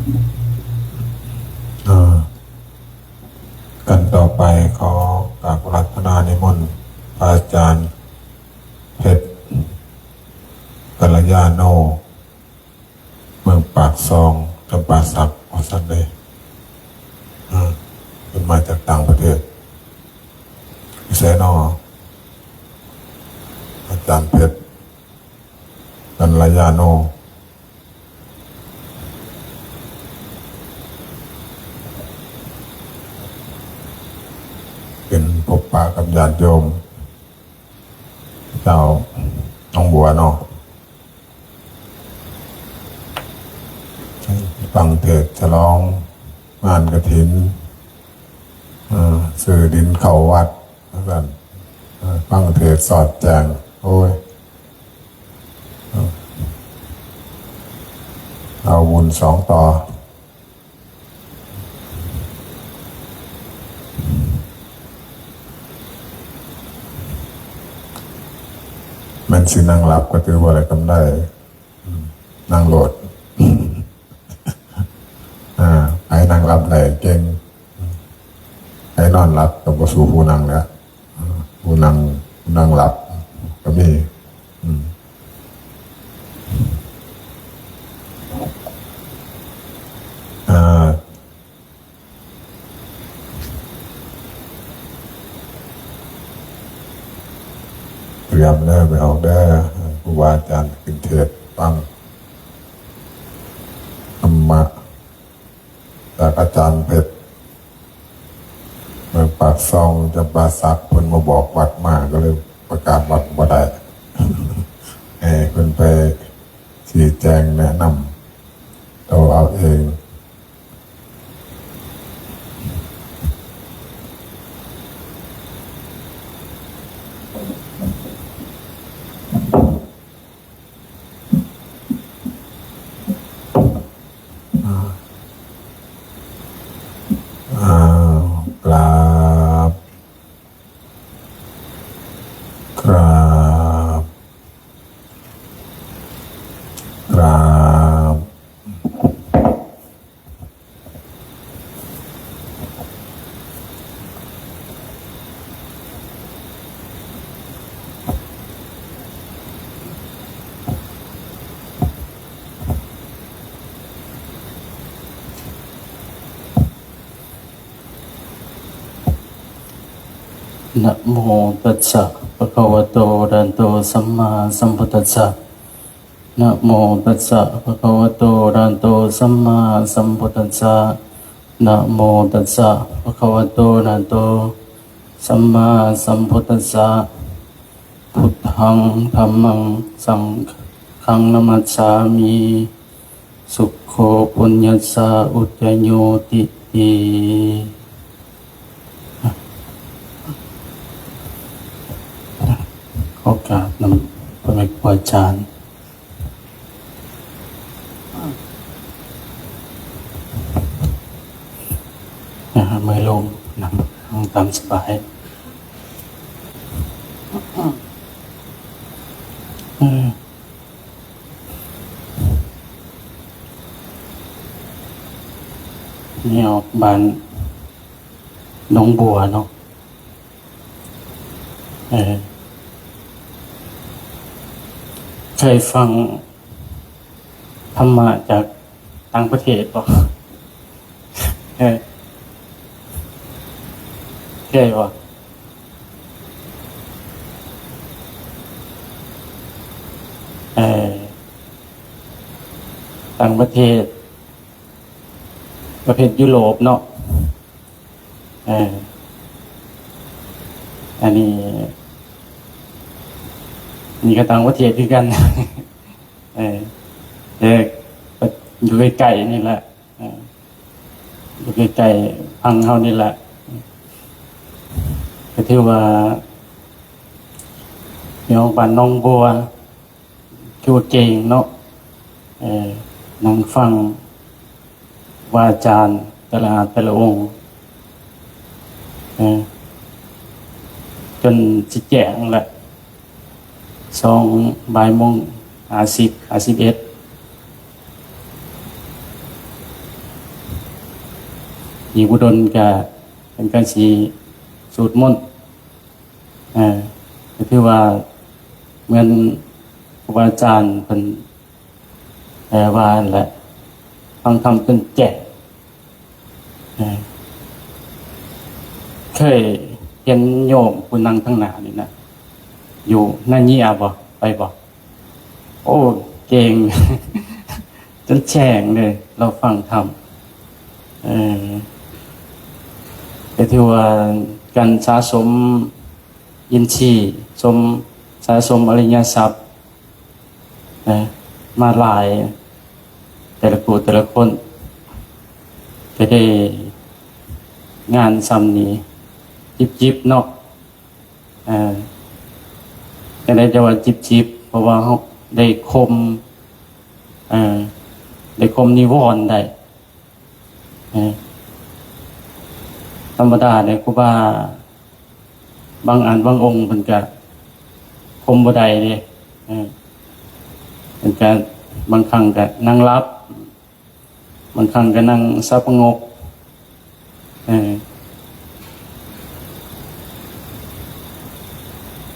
กันต่อไปขอกราบรัตนานิมนต์อาจารย์เพชรกัลยาโนเมืองปากซองจำปาสักออสันเลยเป็นมาจากต่างประเทศอิสราเอลอาจารย์เพชรกัลยาโนเป็นพบปะกับญาติโยมเจ้าน้องบัวเนาะฟังเทศน์ฉลองงานกฐินสื่อดินเข้าวัดแล้วกันฟังเทศน์สอดแจงโอ้ยเอาบุญ2 ต่อมันสินั่งหลับก็ถือว่าอะไรกำได้นั่งโหลดไอ้นั่งหลับได้เก่งไอ้นอนหลับก็บ่สู้ผู้นั่งแล้วผู้นั่งหลับก็มีเตรียมแล้วไปออกได้ครูบาอาจารย์ขึ้นเทศน์ฟังธรรมะจากอาจารย์เพชรเมืองปากซองจำปาสักเพิ่นมาบอกวัดมาก็เลยประกาศวัดบ่ได้เพิ่นไปชี้แจงแนะนำเราเอาเองกราบนะโมตัสสะภะคะวะโตอะระหะโตสัมมาสัมพุทธัสสะนะโมตัสสะภะคะวะโตอะระหะโตสัมมาสัมพุทธัสสะนะโมตัสสะภะคะวะโตอะระหะโตสัมมาสัมพุทธัสสะพุทธังธัมมังสังฆังนะมัสสามิสุขโขปุญญัสสะอุจจโยติติโอกาสนำพระเมตตาอาจารย์ไม่ลงนั่งตามสบายนี่ออกบ้านน้องบัวเนาะเคยฟังธรรมะจากต่างประเทศป่ะเคยป่ะต่างประเทศยุโรปเนาะอันนี้ก็ต่างประเทศคือกันอยู่ใกล้ๆนี่แหละอยู่ใกล้ๆพังเฮานี่แหละก็ถือว่าเดี๋ยวบ้านน้องบัวคือว่าเก่งเนาะนั่งฟังว่าอาจารย์แต่ละองค์จนสิแจ้งแหละ2:50 51 อีกบุดลก็เป็นการสีสูตรมนต์ก็คือว่าเหมือนครูบาอาจารย์เป็นว่าแหละฟังธรรมจนแจ่เคยเห็นโยมผู้นั่งทั้งหน้านี่นะอยู่นั่นนี่บ่ไปบ่โอ้เก่ง จนแฉ่งเลยเราฟังธรรมแต่ที่ว่าการสะสมอินทรีย์สะสมอริยทรัพย์มาหลายแต่ละผู้แต่ละคนจะได้งานซ้ำนี้จิบเนาะจะได้จะว่าจิบเพราะว่าเขาได้คมนิวรณ์ได้ธรรมดาเนี่ยครูบาบางอันบางองค์มันก็คมบ่ได้เลยมันก็บางครั้งก็นั่งรับบางครั้งก็นั่งสับงก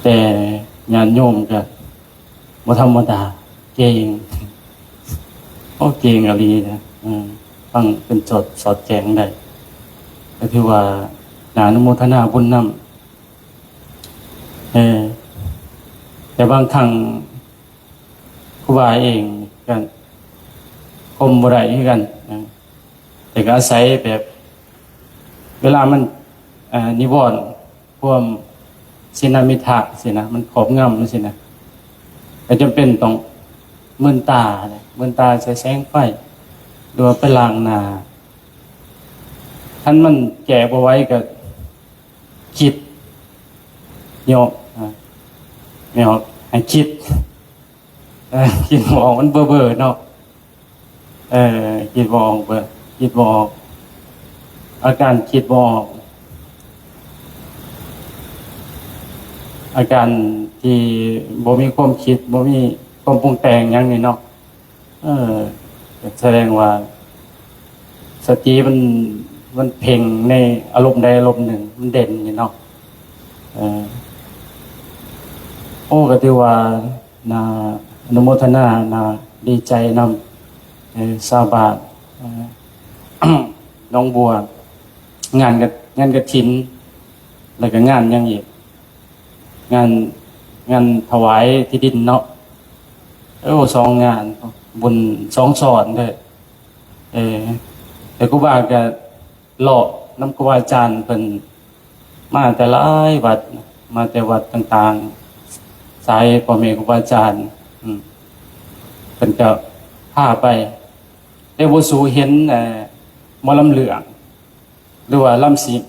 แต่ญาติโยมก็บ่ธรรมดาเก่งโอ้เก่งอะไรนะฟังเป็นสอดแจงได้ก็คือว่านานุโมทนาบุญนำแต่บางครั้งครูบาเองกันคมบ่ได้คือกันแต่ก็อาศัยแบบเวลามันนิวรณ์พวกสินามิทะสินะมันขอบงำสินะก็จำเป็นต้องมื่นตาใช้แสงไฟหรือว่าไปล้างหน้าท่านมันแก่บ่ไว้ก็คิดโยกไม่ออกให้คิดคิดบ่ออกมันเบ้อๆเนาะคิดบ่ออกคิดบ่ออกอาการคิดบ่ออกอาการที่บ่มีความคิดบ่มีความปรุงแต่งอย่างนี้เนาะแสดงว่าสติมันเพ่งในอารมณ์ใดอารมณ์หนึ่งมันเด่นนี่เนาะก็ถือว่านาอนุโมทนานาดีใจนำสาบานน้องบัวงานกฐินแล้วก็งานยังอีกงานถวายที่ดินเนาะ2 งานบุญ2 สอนด้วยแต่ครูบาก็หล่อน้ำครูบาอาจารย์เป็นมาแต่หลายวัดมาแต่วัดต่างๆสายพ่อแม่ครูบาอาจารย์เป็นก็พาไปได้บ่สู่เห็นหมอลำเหลืองหรือว่าลำสิง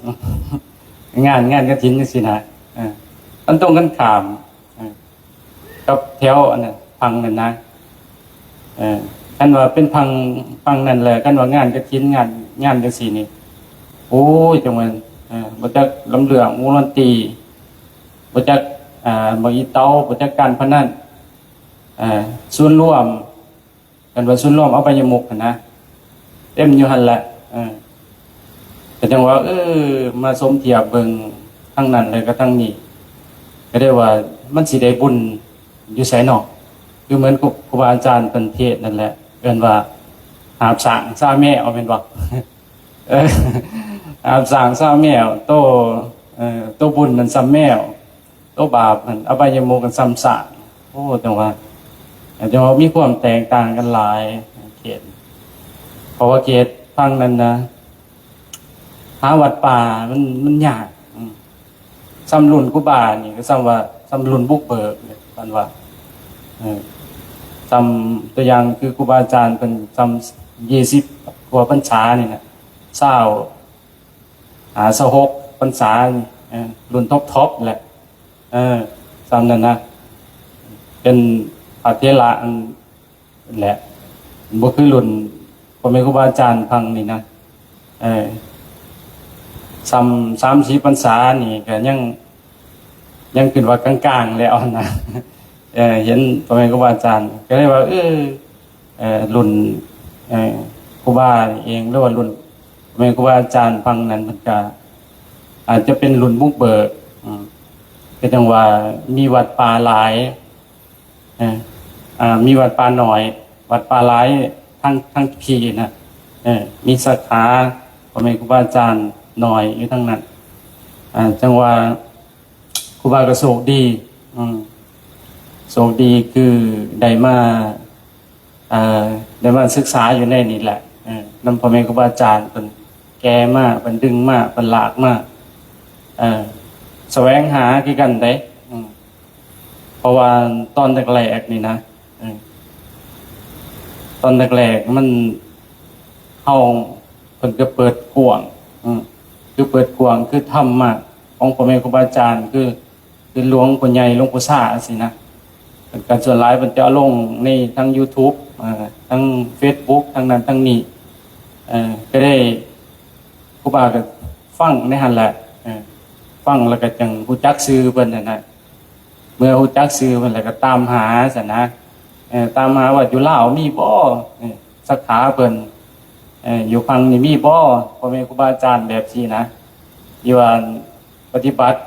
งานกฐินจังซี่นะมันตรงกันข้ามกับแถวอันนั้นพังนั่นนะกันว่าเป็นพังนั่นแหละกันว่างานกฐินงานจังซี่นี่โอ้ยจังมันบ่จักลำเหลืองวงดนตรีบ่จักบ่อีเตาบ่จักการพนันส่วนรวมกันว่าส่วนรวมเอาไปยมุกนะเต็มอยู่หั่นแหละแต่จังว่ามาสมเทียบเบิ่งทั้งนั้นเลยก็ทั้งนี้ก็ได้ว่ามันสิได้บุญอยู่ไสเนาะคือเหมือนครูบาอาจารย์เป็นเทศนั่นแหละเอิ้นว่าหาบสร้างซาแม่เอาเป็นบ่หาบสร้างซาแมวโตบุญมันซ้ำแมวโตบาปมันอบายมุขกันซ้ำสร้างจังว่ามีความแตกต่างกันหลายเขตเพราะว่าเขตฟังนั้นนะหาวัดป่ามันยากซ้ำรุ่นครูบานี่ก็ซ้ำรุ่นบุกเบิกกันว่าซ้ำตัวอย่างคือครูบาอาจารย์เป็นซ้ำ20 กว่าพรรษานี่นะ26 พรรษารุ่นท็อปแหละซ้ำนั่นนะเป็นพระเถระแหละบ่คือรุ่นพ่อแม่ครูบาอาจารย์พังนี่นะ30 พรรษานี่ก็ยังขึ้นว่ากลางๆแล้วนะเห็นพ่อแม่ครูบาอาจารย์ก็เลยว่ารุ่นครูบาเองหรือว่ารุ่น แม่ครูบาอาจารย์ฟังนั้นมันก็อาจจะเป็นรุ่นบุกเบิกเป็นจังว่ามีวัดป่าหลายมีวัดป่าหน่อย วัดป่าหลายทั้งพีนะมีสาขาพ่อแม่ครูบาอาจารย์หน่อยอยู่ทั้งนั้นจังว่าครูบาก็โชคดีโชคดีคือได้มาศึกษาอยู่ในนี่แหละนำพ่อแม่ครูบาอาจารย์เป็นแก่มากเป็นดึงมากเป็นหลากมากแสวงหาคือกันได้เพราะว่าตอนแรกๆนี่นะตอนแรกๆมันเข้าเพิ่นก็เปิดกว้างคือเปิดกว้างคือธรรมะของพ่อแม่ครูบาอาจารย์คือหลวงพ่อใหญ่หลวงปู่ซ่าสินะเป็นการส่วนหลายมันจะลงในทั้ง YouTube ทั้ง Facebook ทั้งนั้นทั้งนี้ก็ได้ครูบาก็ฟังในหั่นแหละฟังแล้วก็จังฮู้จักชื่อเพิ่นน่ะเมื่อฮู้จักชื่อเพิ่นแล้วก็ตามหาซั่นนะตามหาว่าอยู่ลาวมีบ่สาขาเพิ่นอยู่ฝั่งนี้มีบ่พ่อแม่ครูบาอาจารย์แบบนี้นะที่ว่าปฏิบัติ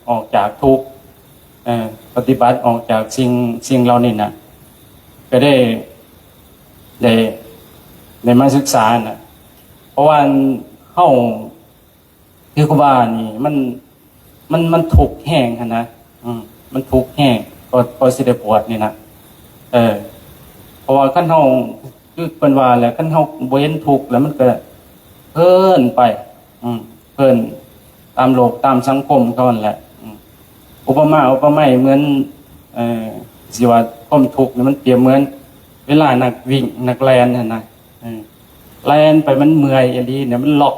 ออกจากทุกข์ปฏิบัติออกจากสิ่งเหล่านี้นะก็ได้มาศึกษานะเพราะว่าเฮาคือครูบานี่มันทุกข์แห้งนะมันทุกข์แห้งก็สิได้ปวดนี่นะเพราะว่าคันเฮาคือเพิ่นว่าแหละคันเฮาบ่เห็นทุกข์แล้วมันก็เพิ่นไปเพิ่นตามโลกตามสังคมเขานั่นแหละอุปไมยเหมือนสิว่าความทุกข์นี่มันเปรียบเหมือนเวลานักวิ่งนักแล่นนั่นนะแล่นไปมันเมื่อยอีหลีเนี่ยมันล็อก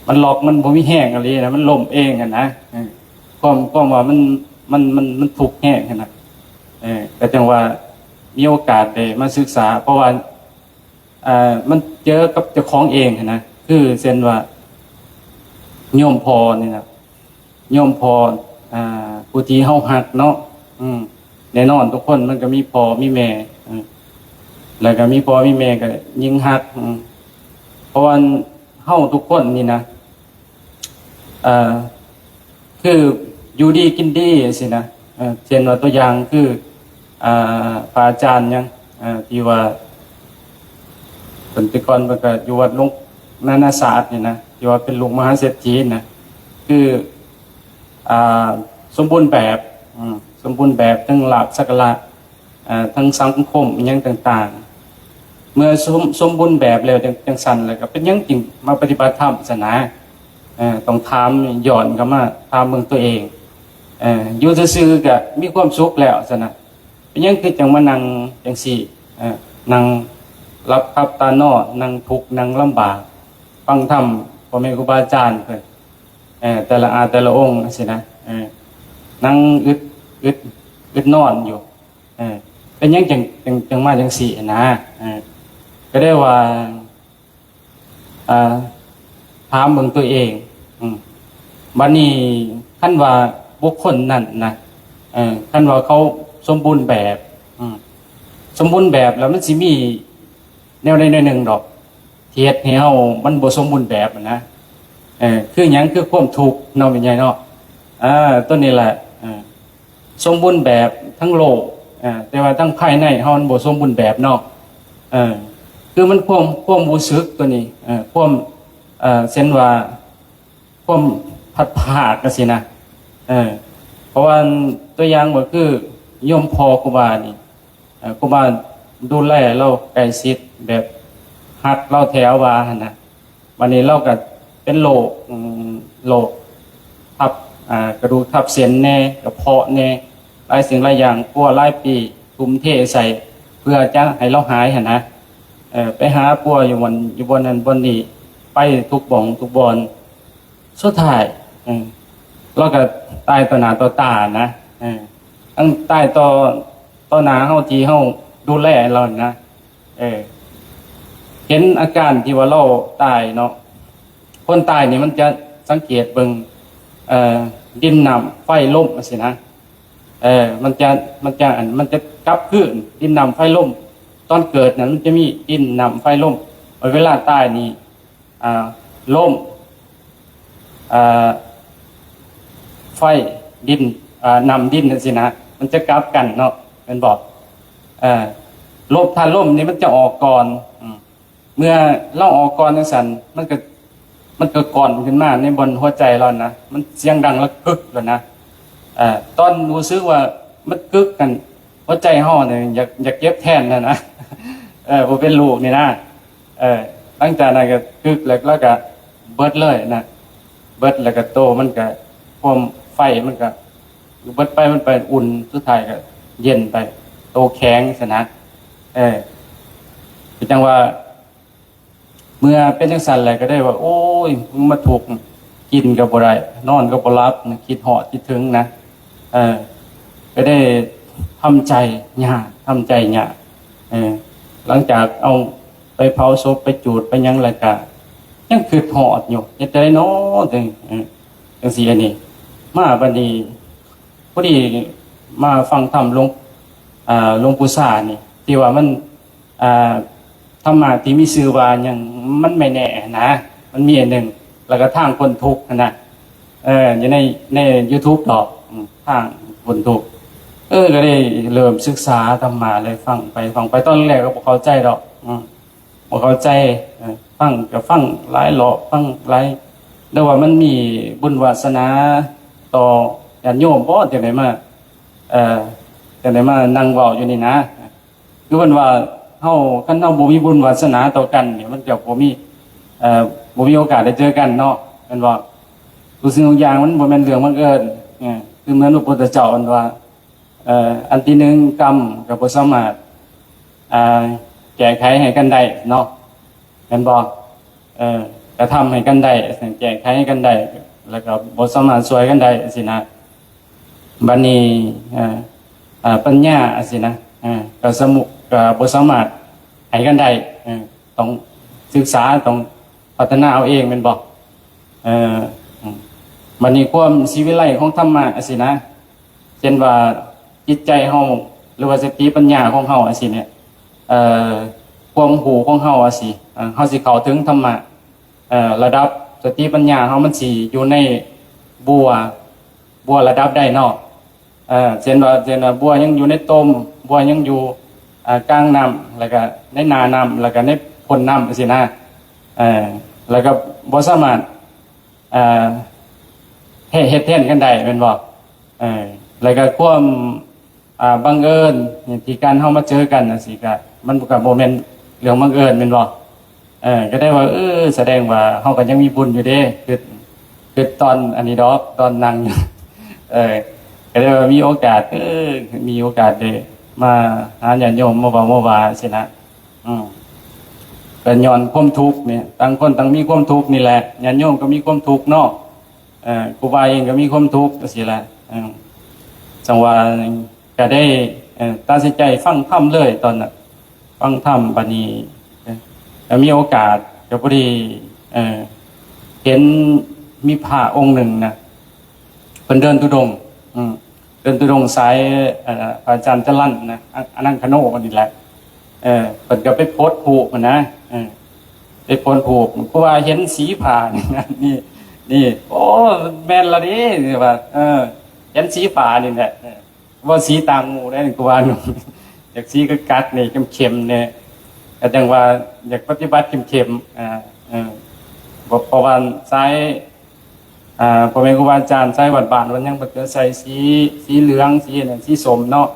มันบ่มีแห้งอีหลีนะมันล้มเองอ่ะนะความว่ามันทุกข์แห้งนะแต่จังว่ามีโอกาสได้มาศึกษาเพราะว่ามันเจอกับเจ้าของเองนะคือเช่นว่าโยมพอนี่นะโยมพอผู้ที่เฮาฮักเนาะแน่นอนทุกคนมันก็มีพ่อมีแม่แล้วก็มีพ่อมีแม่ก็ยิ่งฮักเพราะว่าเฮาทุกคนนี่นะคืออยู่ดีกินดีสินะเช่นว่าตัวอย่างคือพระอาจารย์ยังที่ว่าเป็นแต่ก่อนมันก็อยู่วัดหลวงนานาศาสตร์นี่นะที่ว่าเป็นลูกมหาเศรษฐีนะคือสมบูรณ์แบบทั้งหลักสักการะทั้งสังคมอย่างต่างๆเมื่อสมบูรณ์แบบแล้วจังสันแล้วก็เป็นยังจริงมาปฏิบัติธรรมศาสนาต้องถามย้อนเข้ามาถามเมืองตัวเองอยู่ซื่อๆก็มีความสุขแล้วซะนะเป็นยังคือจังมานั่งจังซี่นั่งรับขับตานอนนั่งทุกข์นั่งลำบากฟังธรรมพ่อแม่ครูบาอาจารย์เพิ่นแต่ละองค์สินะนั่งอึดนอนอยู่เป็นยังจังมาจังซี่นะก็ได้ว่าถามเบิ่งตัวเองบัดนี้คันว่าบุคคลนั้นนะคันว่าเขาสมบูรณ์แบบแล้วมันสิมีแนวใดแนวหนึ่งดอกเทียดให้เฮามันบ่สมบูรณ์แบบนะคือหยังคือความทุกข์เนาะเป็นไงเนาะตัวนี้แหละสมบูรณ์แบบทั้งโลกแต่ว่าทั้งภายในเฮามันบ่สมบูรณ์แบบเนาะคือมันความรู้สึกตัวนี้ความเช่นว่าความพัดภาคจังซี่นะเพราะว่าตัวอย่างก็คือโยมพ่อครูบานี่ครูบาดูแลเราใกล้ชิดแบบฮักเราแถวว่าหั่นน่ะวันนี้เราก็เป็นโรคทับกระดูกทับเส้นแน่กระเพาะแน่หลายสิ่งหลายอย่างปัวหลายปีทุ่มเทใส่เพื่อจะให้เราหายหั่นนะไปหาปัวอยู่บนนั้นบนนี้ไปทุกบ่องทุกบอนสุดท้ายเราก็ตายต่อหน้าต่อตานะตั้งตายต่อหน้าเฮาที่เฮาดูแลเรานะเห็นอาการที่ว่าเราตายเนาะคนตายนี่มันจะสังเกตเบิ่งดินน้ำไฟลมสินะมันจะกลับคืนดินน้ำไฟลมตอนเกิดนั้นมันจะมีดินน้ำไฟลมเวลาตายนี่ ล่มไฟดินนำดินสินะมันจะกลับกันเนาะมันบอกลมถ้าล่มนี่มันจะออกก่อนเมื่อเราออกก่อนนั่นสันมันก็ก่อนขึ้นมาในบนหัวใจเรานะมันเสียงดังแล้วกึกเลยนะตอนรู้สึกว่ามันกึกกันหัวใจห่อเนี่ยอยากเก็บแทนนะผมเป็นลูกนี่นะตั้งแต่นั้นก็กึกแล้วก็เบิดเลยนะเบิดแล้วก็โตมันก็ความไฟมันก็เบิดไปมันไปอุ่นสุดท้ายก็เย็นไปโตแข็งสนะจังว่าเมื่อเป็นจังสันอะไรก็ได้ว่าโอ้ยมึงมาถูกกินกับบ่ได้นอนกับบ่หลับคิดเหาะคิดถึงนะก็ได้ทำใจหยาทำใจหยาหลังจากเอาไปเผาศพไปจูดไปยังไรกะยังคือหอดอยู่จะได้น้อจังสีอันนี้มาบันนี้พอดีมาฟังธรรมหลวงปู่ซ่านี่ที่ว่ามันธรรมะที่มีชื่อว่ายังมันไม่แน่นะมันมีอันหนึ่งแล้วก็ทางคนทุกข์นะอยู่ใน YouTube ดอกทางคนทุกข์ก็ได้เริ่มศึกษาธรรมะเลยฟังไปตอนแรกก็บอกเข้าใจดอกบอกเข้าใจฟังก็ฟังหลายหลอกฟังหลายแล้วว่ามันมีบุญวาสนาต่อญาติโยมบ่จังได๋มาจังได๋มานั่งเว้าอยู่นี่นะคือเพิ่นว่าเฮาคันเฮาบ่มีบุญวาสนาต่อกันนี่มันก็บ่มีโอกาสได้เจอกันเนาะเพิ่นว่าทุกสิ่งทุกอย่างมันบ่แม่นเรื่องบังเอิญคือเหมือนพระพุทธเจ้าเพิ่นว่าอันที่หนึ่งกรรมก็บ่สามารถแก้ไขให้กันได้เนาะเห็นบ่กระทำให้กันได้แก้ไขให้กันได้แล้วก็บ่สามารถช่วยกันได้สินะบัดนี้ปัญญาสินะก็บ่สามารถให้กันได้ต้องศึกษาต้องพัฒนาเอาเองแม่นบ่บัดนี้ความชีวิไลของธรรมะสินะเช่นว่าจิตใจเฮาหรือว่าสติปัญญาของเฮาสิเนี่ยความหูของเฮาสิเฮาสิเข้าถึงธรรมะระดับสติปัญญาเฮามันสิอยู่ในบัวระดับได้เนาะเช่นว่าบัวยังอยู่ในต้มบัวยังอยู่กลางน้ำแล้วก็ในนาน้ำแล้วก็ในพ้นน้ำสินะแล้วก็บ่สามารถเฮ็ดแทนกันได้แม่นบ่แล้วก็ความบังเอิญที่การเฮามาเจอกันน่ะสิก็มันก็บ่แม่นเรื่องบังเอิญแม่นบ่ก็ได้ว่าแสดงว่าเฮาก็ยังมีบุญอยู่เด้คือตอนอันนี้ดอกตอนนั่งก็ได้ว่ามีโอกาสมีโอกาสได้มาหาญาติโยมมาเว้ามาว่าสินะเป็นย้อนความทุกข์เนี่ยต่างคนต่างมีความทุกข์นี่แหละญาติโยมก็มีความทุกข์เนาะครูบาเองก็มีความทุกข์จังซี่แหละจังว่าก็ได้ตัดสินใจฟังธรรมเลยตอนนั้นฟังธรรมบัดนี้มีโอกาสก็พอดีเห็นมีพระองค์หนึ่งนะเพิ่นเดินธุดงค์เดินธุดงค์สายอาจารย์จรัญนะอนังคโนนี่แหละเพิ่นก็ไปโพสต์ผูกมันนะไปโพสต์ผูกเพราะว่าเห็นสีผ้านี่โอ้แม่นละดิว่าเห็นสีผ้านี่แหละว่าสีต่างหมู่ได้กูว่าอยากสีก็กัดนี่เข้มๆเนี่ยแต่จังว่าอยากปฏิบัติเข้มๆประวันซ้ายพ่อแม่ครูบาอาจารย์ใส่วัดบ้านวันยังปัจจุบันใส่สีเหลืองสีนั่นสีส้มเนาะ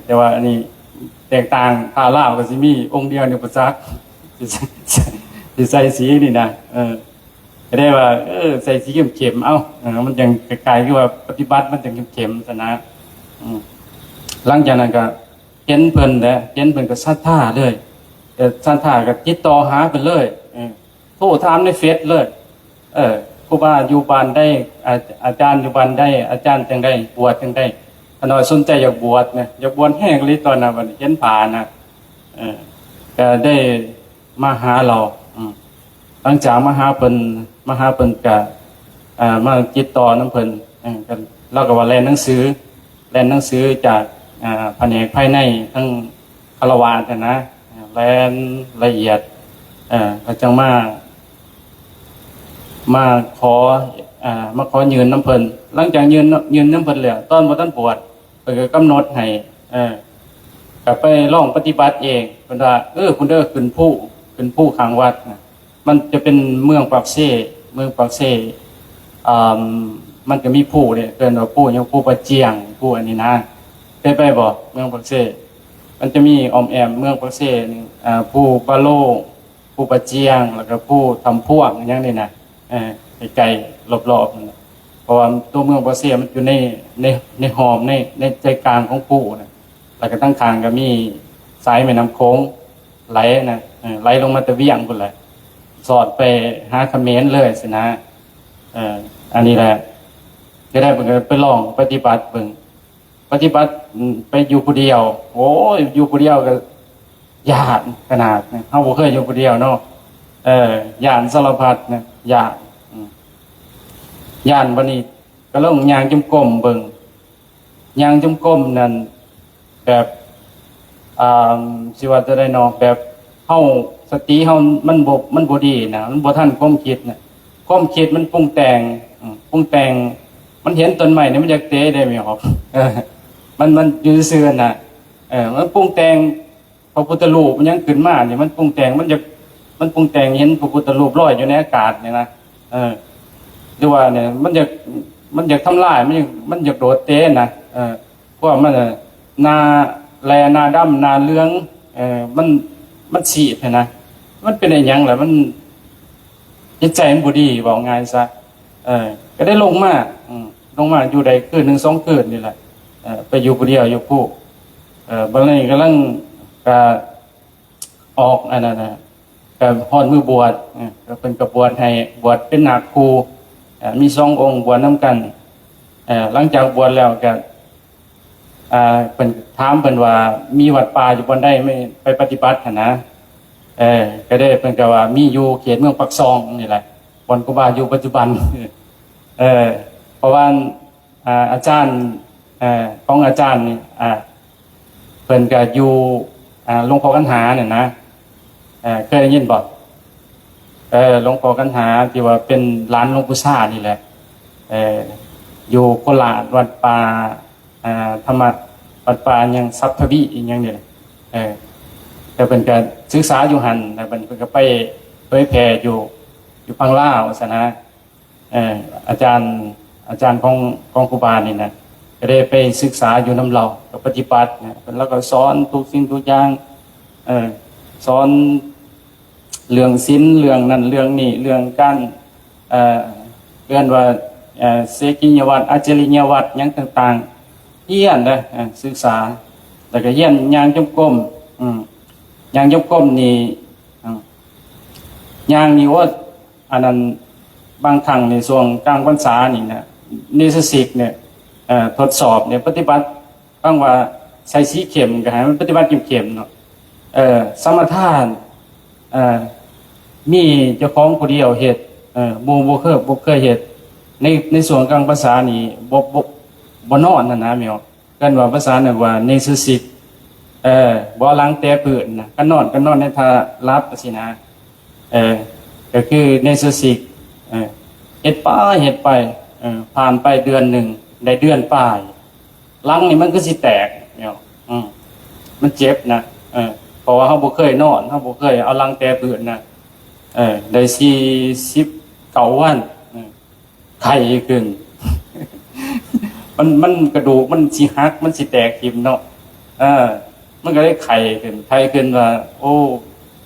แต่ว่าอันนี้แตกต่างผ้าลาวกับสิมีองค์เดียวในประจักษ์สิใส่สีนี่นะก็ได้ว่าใส่สีเข้มๆเอ้ามันยังไกลๆคือว่าปฏิบัติมันจังเข้มๆซะนะหลังจากนั้นก็เห็นเพิ่นก็ศรัทธาเลยศรัทธาก็ติดต่อหาเพิ่นเลยโทรถามในเฟซเลยครูบาอยู่บ้านได้อาจารย์อยู่บ้านได้อาจารย์จังได้บวชจังได้ขน้อยสนใจอยากบวชเนี่ยอยากบวชแห้งเลยตอนนั้นวันเห็นผ่านะก็ได้มาหาเราหลังจากมาหาเพิ่นก็มาติดต่อนำเพิ่นกันเราก็ว่าแลนหนังสือจากแผนกภายในทั้งคารวะนะแลนละเอียดก็จังมา มาขอมาขอยืนน้ำเพิ่นหลังจากยืนน้ำเพิ่นแล้วตอนบ่ทันบวชเพิ่นก็กำหนดให้ก็ไปลองปฏิบัติเองเพิ่นว่าคุณเด้อขึ้นผู้ข้างวัดนะมันจะเป็นเมืองปากเซ่มันก็มีผู้เนี่ยเกินว่าผู้ยังผู้ประเจียงผู้อันนี้นะเคยไปบ่เมืองปากเซ่มันจะมีออมแอมเมืองปากเซ่นี่ผู้ปะโลผู้ประเจียงแล้วก็ผู้ทำพ่วงอย่างนี้นะไกลๆรอบๆนั่นนะเพราะว่าตัวเมืองปากเซ่มันอยู่ในหอมในใจกลางของผู้นะแล้วก็ตั้งทางก็มีสายแม่น้ำโขงไหลนะไหลลงมาตะเวียงพุ่นแหละสอดไปหาเขมรเลยสินะอันนี้แหละจะได้ไปลองปฏิบัติไปอยู่ผู้เดียวโอ้ยอยู่ผู้เดียวก็ยากขนาดเฮาบ่เคยอยู่ผู้เดียวเนาะย่านสารพัดนะย่านบัดนี้ก็ลงย่างจมก้มเบิ่งย่างจมก้มนั่นแบบสิว่าจะได้เนาะแบบเฮาสติเฮามันบ่ดีนะมันบ่ทันความคิดนะความคิดมันปรุงแต่งมันเห็นต้นไม้นี่มันอยากเตะได้ไหมครับมันอยู่ซื่อๆน่ะมันปรุงแต่งพระพุทธรูปมันยังขึ้นมาเนี่ยมันปรุงแต่งมันปรุงแต่งเห็นพระพุทธรูปลอยอยู่ในอากาศเนี่ยนะหรือว่าเนี่ยมันอยากทำลายมันอยากโดดเตะนะเพราะมันนาแลนาดำนาเหลืองมันฉีดนะมันเป็นอะไรยังแหละมันจิตใจมันบ่ดีบอกง่ายซะก็ได้ลงมาอยู่ใดคืนหนึ่ง2 คืนนี่แหละไปอยู่ผู้เดียวอยู่ผู้บางทีกำลังออกอันนั้นนะก็ฮอดมือบวชก็เป็นกระบวชให้บวชเป็นนาครูมี2 องค์บวชนำกันหลังจากบวชแล้วก็เป็นถามเป็นว่ามีวัดป่าอยู่บนได้ไม่ไปปฏิบัตินะก็ได้เป็นก็ว่ามีอยู่เขตเมืองปักซองนี่แหละบนครูบาอยู่ปัจจุบันเพราะว่าอาจารย์ของอาจารย์นี่เพิ่นก็อยู่หลวงพ่อกันหาเนี่ยนะเคยได้ยินบ่หลวงพ่อกันหาที่ว่าเป็นร้านหลวงปู่ซ่านี่แหละอยู่โคราชวัดป่าธรรมะวัดป่ายังทรัพย์ทวีอีกอย่างเดียวแต่เป็นการศึกษาอยู่หันแต่เป็นก็ไปเผยแผ่อยู่พังล่าวซะนะอาจารย์ของครูบานี่นะก็ได้ไปศึกษาอยู่น้ำเราก็ปฏิบัตินะแล้วก็สอนทุกสิ่งทุกอย่างสอนเรื่องศีลเรื่องนั้นเรื่องนี้เรื่องการเรื่องว่าเสกิญวัตรอาจริยวัตรอย่างต่างๆเฮียนนะศึกษาแล้วก็เฮียนย่างจงกรมย่างจงกรมนี่ย่างนี่ว่าอันนั้นบางครั้งในช่วงกลางพรรษานี่นะนิสสิกเนี่ยทดสอบเนี่ยปฏิบัติบ้างว่าใช้สีเข็มก็ให้มันปฏิบัติเข็มเนาะสมถะมีเจ้าของผู้เดียวเฮ็ดบ่เคยเฮ็ดในส่วนกลางภาษานี่บ่นอนนั่นนะแม่กันว่าภาษาน่ะว่าเนสสิกบ่ล้างแต่พื้นนะกันนอนในท่ารับสินะก็คือเนสสิกเฮ็ดไปผ่านไปเดือนหนึ่งได้เดือนปลายหลังนี่มันก็สิแตกแม่มันเจ็บนะเพราะว่าเฮาบ่เคยนอนเฮาบ่เคยเอาลังแต่พื้นนะได้49 วันไข้ขึ้น มันกระดูกมันสิหักมันสิแตกทิ่มเนาะมันก็ได้ไข้ขึ้นว่าโอ้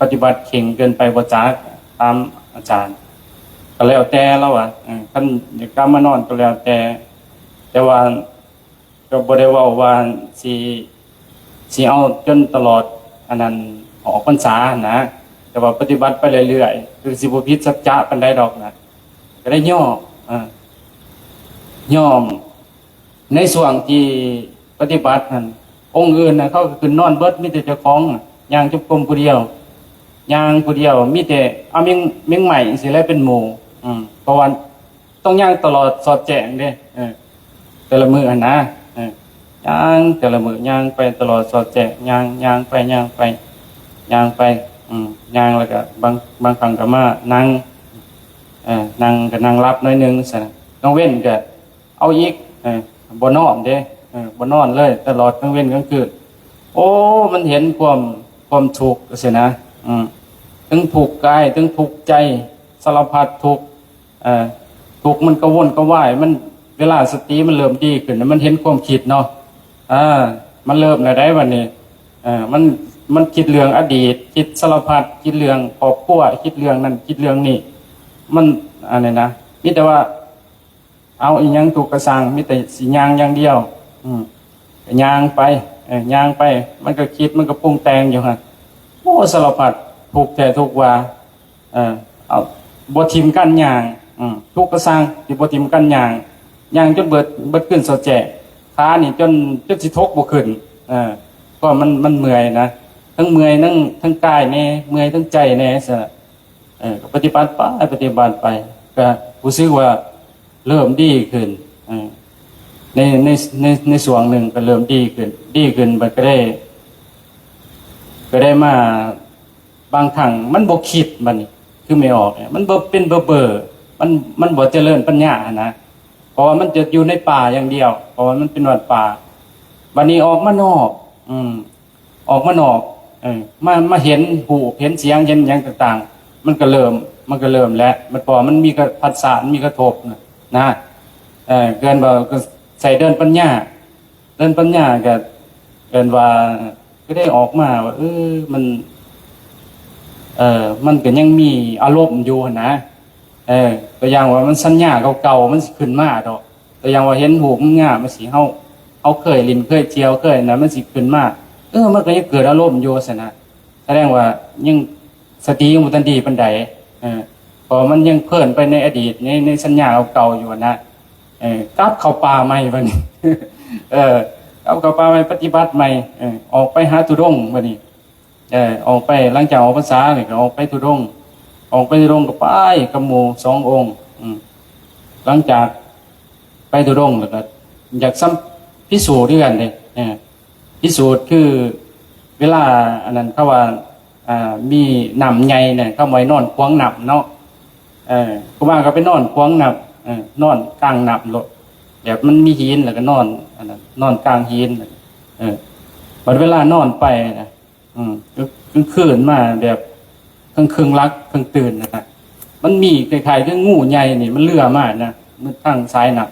ปฏิบัติเข่งเกินไปบ่จักตามอาจารย์ก็แล้วแต่แล้วอ่ะคันอยากกลับมานอนก็แล้วแต่ว่าก็บ่ได้เว้าว่าสิเอาจนตลอดอันนั้นออกพรรษานะแต่ว่าปฏิบัติไปเรื่อยๆคือสิบ่ผิดสัจจะปานใดดอกนะก็ได้ย่อมในส่วนที่ปฏิบัตินั่นองค์อื่นน่ะเขาก็คือนอนเบิดมีแต่เจ้าของย่างจงกรมผู้เดียวย่างผู้เดียวมีแต่เอาเมียงใหม่สิแล้วเป็นหมู่เพราะว่าต้องย่างตลอดสอดแจ้งเด้แต่ละมื้อนะย่างแต่ละมื้อย่างไปตลอดสอดแจ้งย่างไปย่างแล้วก็บางครั้งก็มานั่ง นั่งก็นั่งรับหน้อยหนึงซะนะกลางเว้นก็เอาอีกบ่นอนเด้บ่นอนเลยตลอดกลางเว้นกลางคืนโอ้มันเห็นความทุกข์สินะทั้งทุกข์กายทั้งทุกข์ใจสารพัดทุกข์ทุกข์มันก็วนก็ว่ายมันเวลาสติมันเริ่มดีขึ้นมันเห็นความคิดเนาะมันเริ่มแล้วได้วันนี้มันคิดเรื่องอดีตคิดสารพัดคิดเรื่องครอบครัวคิดเรื่องนั้นคิดเรื่องนี้มันอะไรนะมีแต่ว่าเอาอีหยังถูกกระสังมีแต่สิย่างอย่างเดียวย่างไปย่างไปมันก็คิดมันก็ปรุงแต่งอยู่ฮะโอ้สารพัดถูกแต่ทุกว่าเอาบ่ทิมกันย่างทุกกระสังที่บ่ทิมกันย่างจนเบิดขึ้นเสาแจขานี่จนสิทกบ่ขึ้นก็มันเมื่อยนะทั้งเมื่อยทั้งกายแน่เมื่อยทั้งใจแน่ซะก็ปฏิบัติไปก็รู้สึกว่าเริ่มดีขึ้นในส่วนหนึ่งก็เริ่มดีขึ้นมันก็ได้มาบางครั้งมันบ่คิดมันคือไม่ออกมันบ่เป็นเบอร์มันบ่เจริญปัญญานะเพราะว่ามันจะอยู่ในป่าอย่างเดียวเพราะว่ามันเป็นวัดป่าบัดนี้ออกมานอกออกมานอกมาเห็นหูเห็นเสียงเห็นอย่างต่างๆมันก็เริ่มแล้วมันพอมันมีกระผัสสะมีกระทบนะเกินว่าก็ใส่เดินปัญญาก็เกินว่าก็ได้ออกมาว่ามันก็ยังมีอารมณ์อยู่นะตัวอย่างว่ามันสัญญาเก่าๆมันสิขึ้นมาดอกตัวอย่างว่าเห็นหูมันง่ามันสิเฮาเคยลิ้นเคยเจียวเคยนะมันสิขึ้นมามันก็ยังเกิดอารมณ์อยู่ซะนะแสดงว่ายังสติยังบ่ทันดีปานใดเพราะมันยังเพลินไปในอดีตในสัญญาเก่าๆอยู่นะกลับเข้าป่าใหม่บัดนี้กลับเข้าป่าใหม่ปฏิบัติใหม่ออกไปหาธุดงค์บัดนี้ออกไปหลังจากออกพรรษานี่ก็ออกไปธุดงค์ก็ไปกับหมู่2องค์หลังจากไปธุดงค์แล้วก็อยากพิสูจน์ด้วยกันเด้พิสูจน์คือเวลาอันนั้นเขาว่ามีน้ำใหญ่เนี่ยเขาไว้นอนควงน้ำเนาะกูว่าก็ไปนอนควงน้ำนอนกลางน้ำรถแบบมันมีหินแล้วก็นอนอันนั้นนอนกลางหินบัดเวลานอนไปนะก็คืนมาแบบครึ่งรักครึ่งตื่นนะมันมีคล้ายๆกับงูใหญ่นี่มันเลื่อมากนะมันตั้งสายหนัก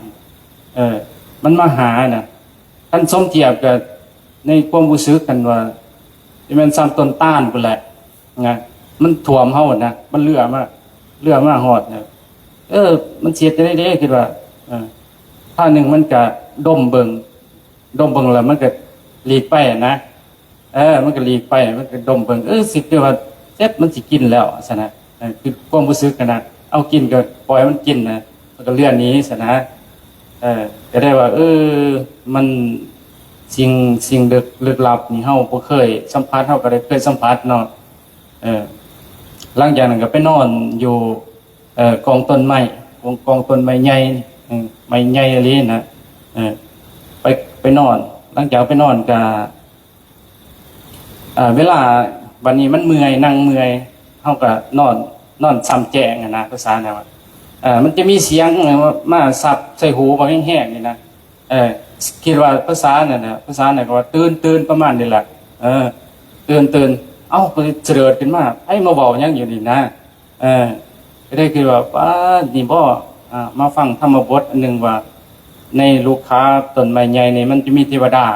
มันมาหานะท่านสมเทียบกับในความรู้สึกกันว่าที่มันซ้ำต้นต้านไปแหละนะมันถ่วมเฮานะมันเลื่อมาหอดนะมันเสียจะได้คิดว่าถ้าหนึ่งมันก็ดมเบิงแล้วมันก็หลีกไปนะมันก็หลีกไปมันก็ดมเบิงสิคือว่าเจ็บมันสิกินแล้วซะนะคือความรู้สึกกันนะเอากินก็ปล่อยมันกินนะมันก็เลื่อนนี้ซะนะก็ได้ว่ามันสิ่งลึกลับนี่เฮาบ่เคยสัมผัสเฮาก็ได้เคยสัมผัสเนาะหลังจากนั้นก็ไปนอนอยู่กองต้นไม้กองต้นไม้ใหญ่ไม้ใหญ่อะไรนะไปนอนหลังจากไปนอนก็เวลาวันนี้มันเมื่อยนั่งเมื่อยเฮาก็นอนซ้ำแจ้งนะภาษาแนวมันจะมีเสียงมาสับใส่หูบ่แห้งๆนี่นะคิดว่าภาษาเนี่ยก็ว่าตื่นประมาณนี้แหละตื่นเอ้าก็เจิดขึ้นมาให้มาเว้าหยังอยู่นี่นะก็ได้คิดว่าป้านี่บ่มาฟังธรรมบทอันนึงว่าในลูกค้าต้นไม้ใหญ่นี่มันจะมีเทวดา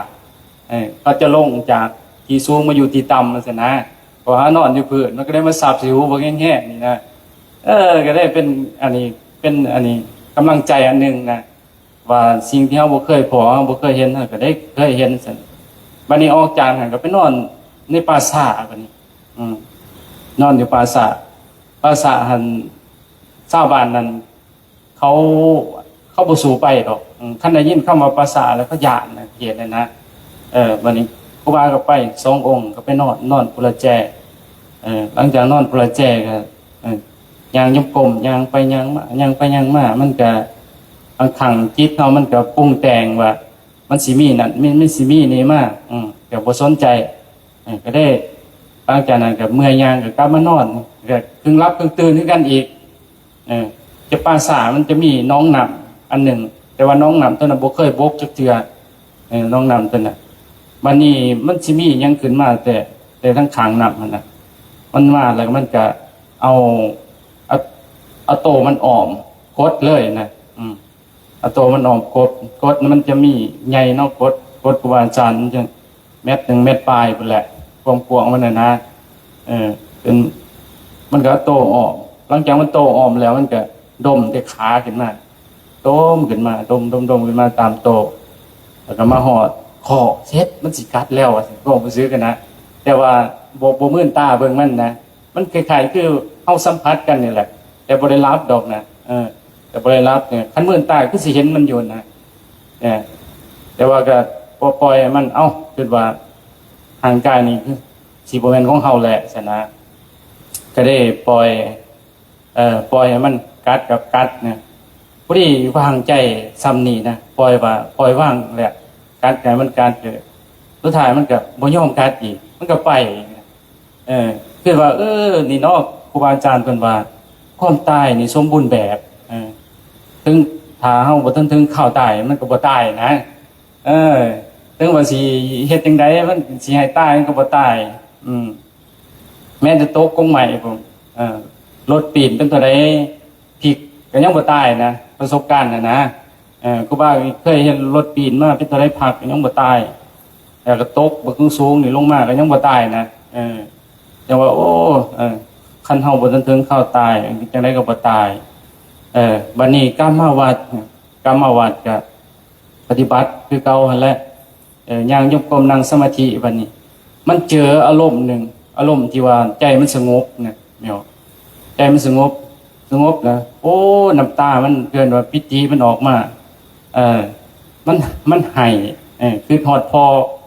เขาจะลงจากที่สูงมาอยู่ที่ต่ำมันสินะพอหานอนอยู่พื้นมันก็ได้มาสับสิหูบ่แห้งๆนี่นะก็ได้เป็นอันนี้กำลังใจอันนึงนะว่าสิ่งที่เราบ่เคยพอบ่เคยเห็นก็ได้เคยเห็นซั่นบัดนี้ออกจากหันก็ไปนอนในปราสาทบัดนี้นอนอยู่ปราสาทหันชาวบ้านนั้นเขาบ่สู่ไปดอกคันได้ยินเข้ามาปราสาทแล้วก็ย่านนะเกียดนะบัดนี้ครูบาก็ไป2องค์ก็ไปนอนปุระแจหลังจากนอนปุระแจก็ย่างยมกลมย่างไปย่างมามันก็บางครั้งจิตเฮามันก็ปรุงแต่งว่ามันสิมีนั่นมันสิมีนี่มาก็บ่สนใจก็ได้หลังจากนั้นก็เมื่อยย่างก็กลับมานอนก็ครึ่งหลับครึ่งตื่นคือกันอีก จะปราสาทมันจะมีน้องน้ำอันหนึ่งแต่ว่าน้องน้ำตัวนั้นบ่เคยบกจักเทื่อน้องน้ำตัวนั้นบัดนี้มันสิมีหยังขึ้นมาแต่ทั้งข้างน้ำมันน่ะมันมาแล้วมันก็เอาโตมันอ้อมกดเลยนะเอาโตมันอ้อมกดมันจะมีใหญ่เนาะกดครูบาอาจารย์มันจะเม็ด1 เม็ดปลายพุ่นแหละความกว้างมันน่ะนะเป็นมันก็โตออกหลังจากมันโตออมแล้วมันก็ดมแต่ขาขึ้นมาดมขึ้นมาดมขึ้นมาตามโตแล้วก็มาหอดคอเซ็ตมันสิกัดแล้วสิก็ไปซื้อกันนะแต่ว่าบ่มื่นตาเบิ่งมันนะมันคล้ายๆคือเฮาสัมผัสกันนี่แหละแต่บ่ได้รับดอกนะแต่บ่ได้รับเนี่ยคันมื่นตาคือสิเห็นมันอยู่นะแต่ว่าก็ปล่อยมันคิดว่าทางกายนี่คือสิบ่แม่นของเฮาแหละซะนะก็ได้ปล่อยให้มันกัดกับกัดเนี่ยพอดีวางใจซ้ำนี่นะปล่อยว่างแหละกัดแต่มันกัดสุดท้ายมันก็บ่ยอมกัดอีกมันก็ไปคือว่านี่เนาะครูบาอาจารย์เพิ่นว่าความตายนี่สมบูรณ์แบบถึงถ้าเฮาบ่ถึงข้าวตายมันก็บ่ตายนะถึงว่าสิเฮ็ดจังไดมันสิให้ตายมันก็บ่ตายแม้จะตกกงใหม่ผมรถปีนเป็นตัวใดพลิกก็ยังบ่ตายนะประสบการณ์นะครูบาเคยเห็นรถปีนมาเป็นตัวใดพักก็ยังบ่ตายแล้วก็ตกบ่สูงนี่ลงมาก็ยังบ่ตายนะจังว่าคันเฮาบ่ถึงเข้าตายจังได๋ก็บ่ตายบัดนี้กรรมวัฏก็ปฏิบัติคือเก่าหั่นแหละย่างยกกลมนั่งสมาธิบัดนี้มันเจออารมณ์หนึ่งอารมณ์ที่ว่าใจมันสงบเนี่ยใจมันสงบนะน้ำตามันเกินว่าปิติมันออกมามันให้คือหอดพอ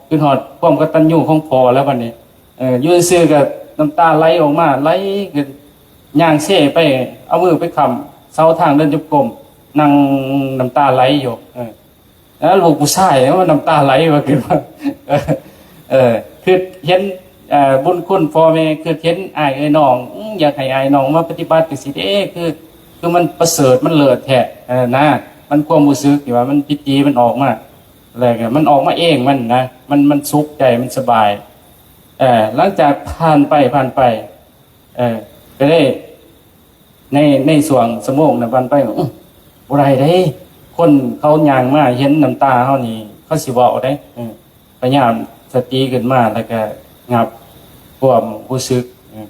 คือหอดความกตัญญูของพอแล้วบัดนี้อยู่ซื่อๆก็น้ำตาไหลออกมาไหลคือย่างเซ่ไปเอามือไปค้ำเสาทางเดินจงกรมนั่งน้ำตาไหลอยู่แล้วลูกผู้ชายว่าน้ำตาไหลว่าคือว่าคือเห็นบุญคุณพ่อแม่คือเห็นอายน้องอยากให้อายน้องมาปฏิบัติสิเด้คือมันประเสริฐมันเลิศแท้นะมันความรู้สึกที่ว่ามันปิติมันออกมาอะไรกันมันออกมาเองมันนะมันสุขใจมันสบายหลังจากผ่านไปก็ได้ในส่วนสมองนะผ่านไปบ่ได้เด้คนเขาย่างมาเห็นน้ำตาเฮานี่เขาสิเว้าได้พยายามสติขึ้นมาแล้วก็งับความรู้สึก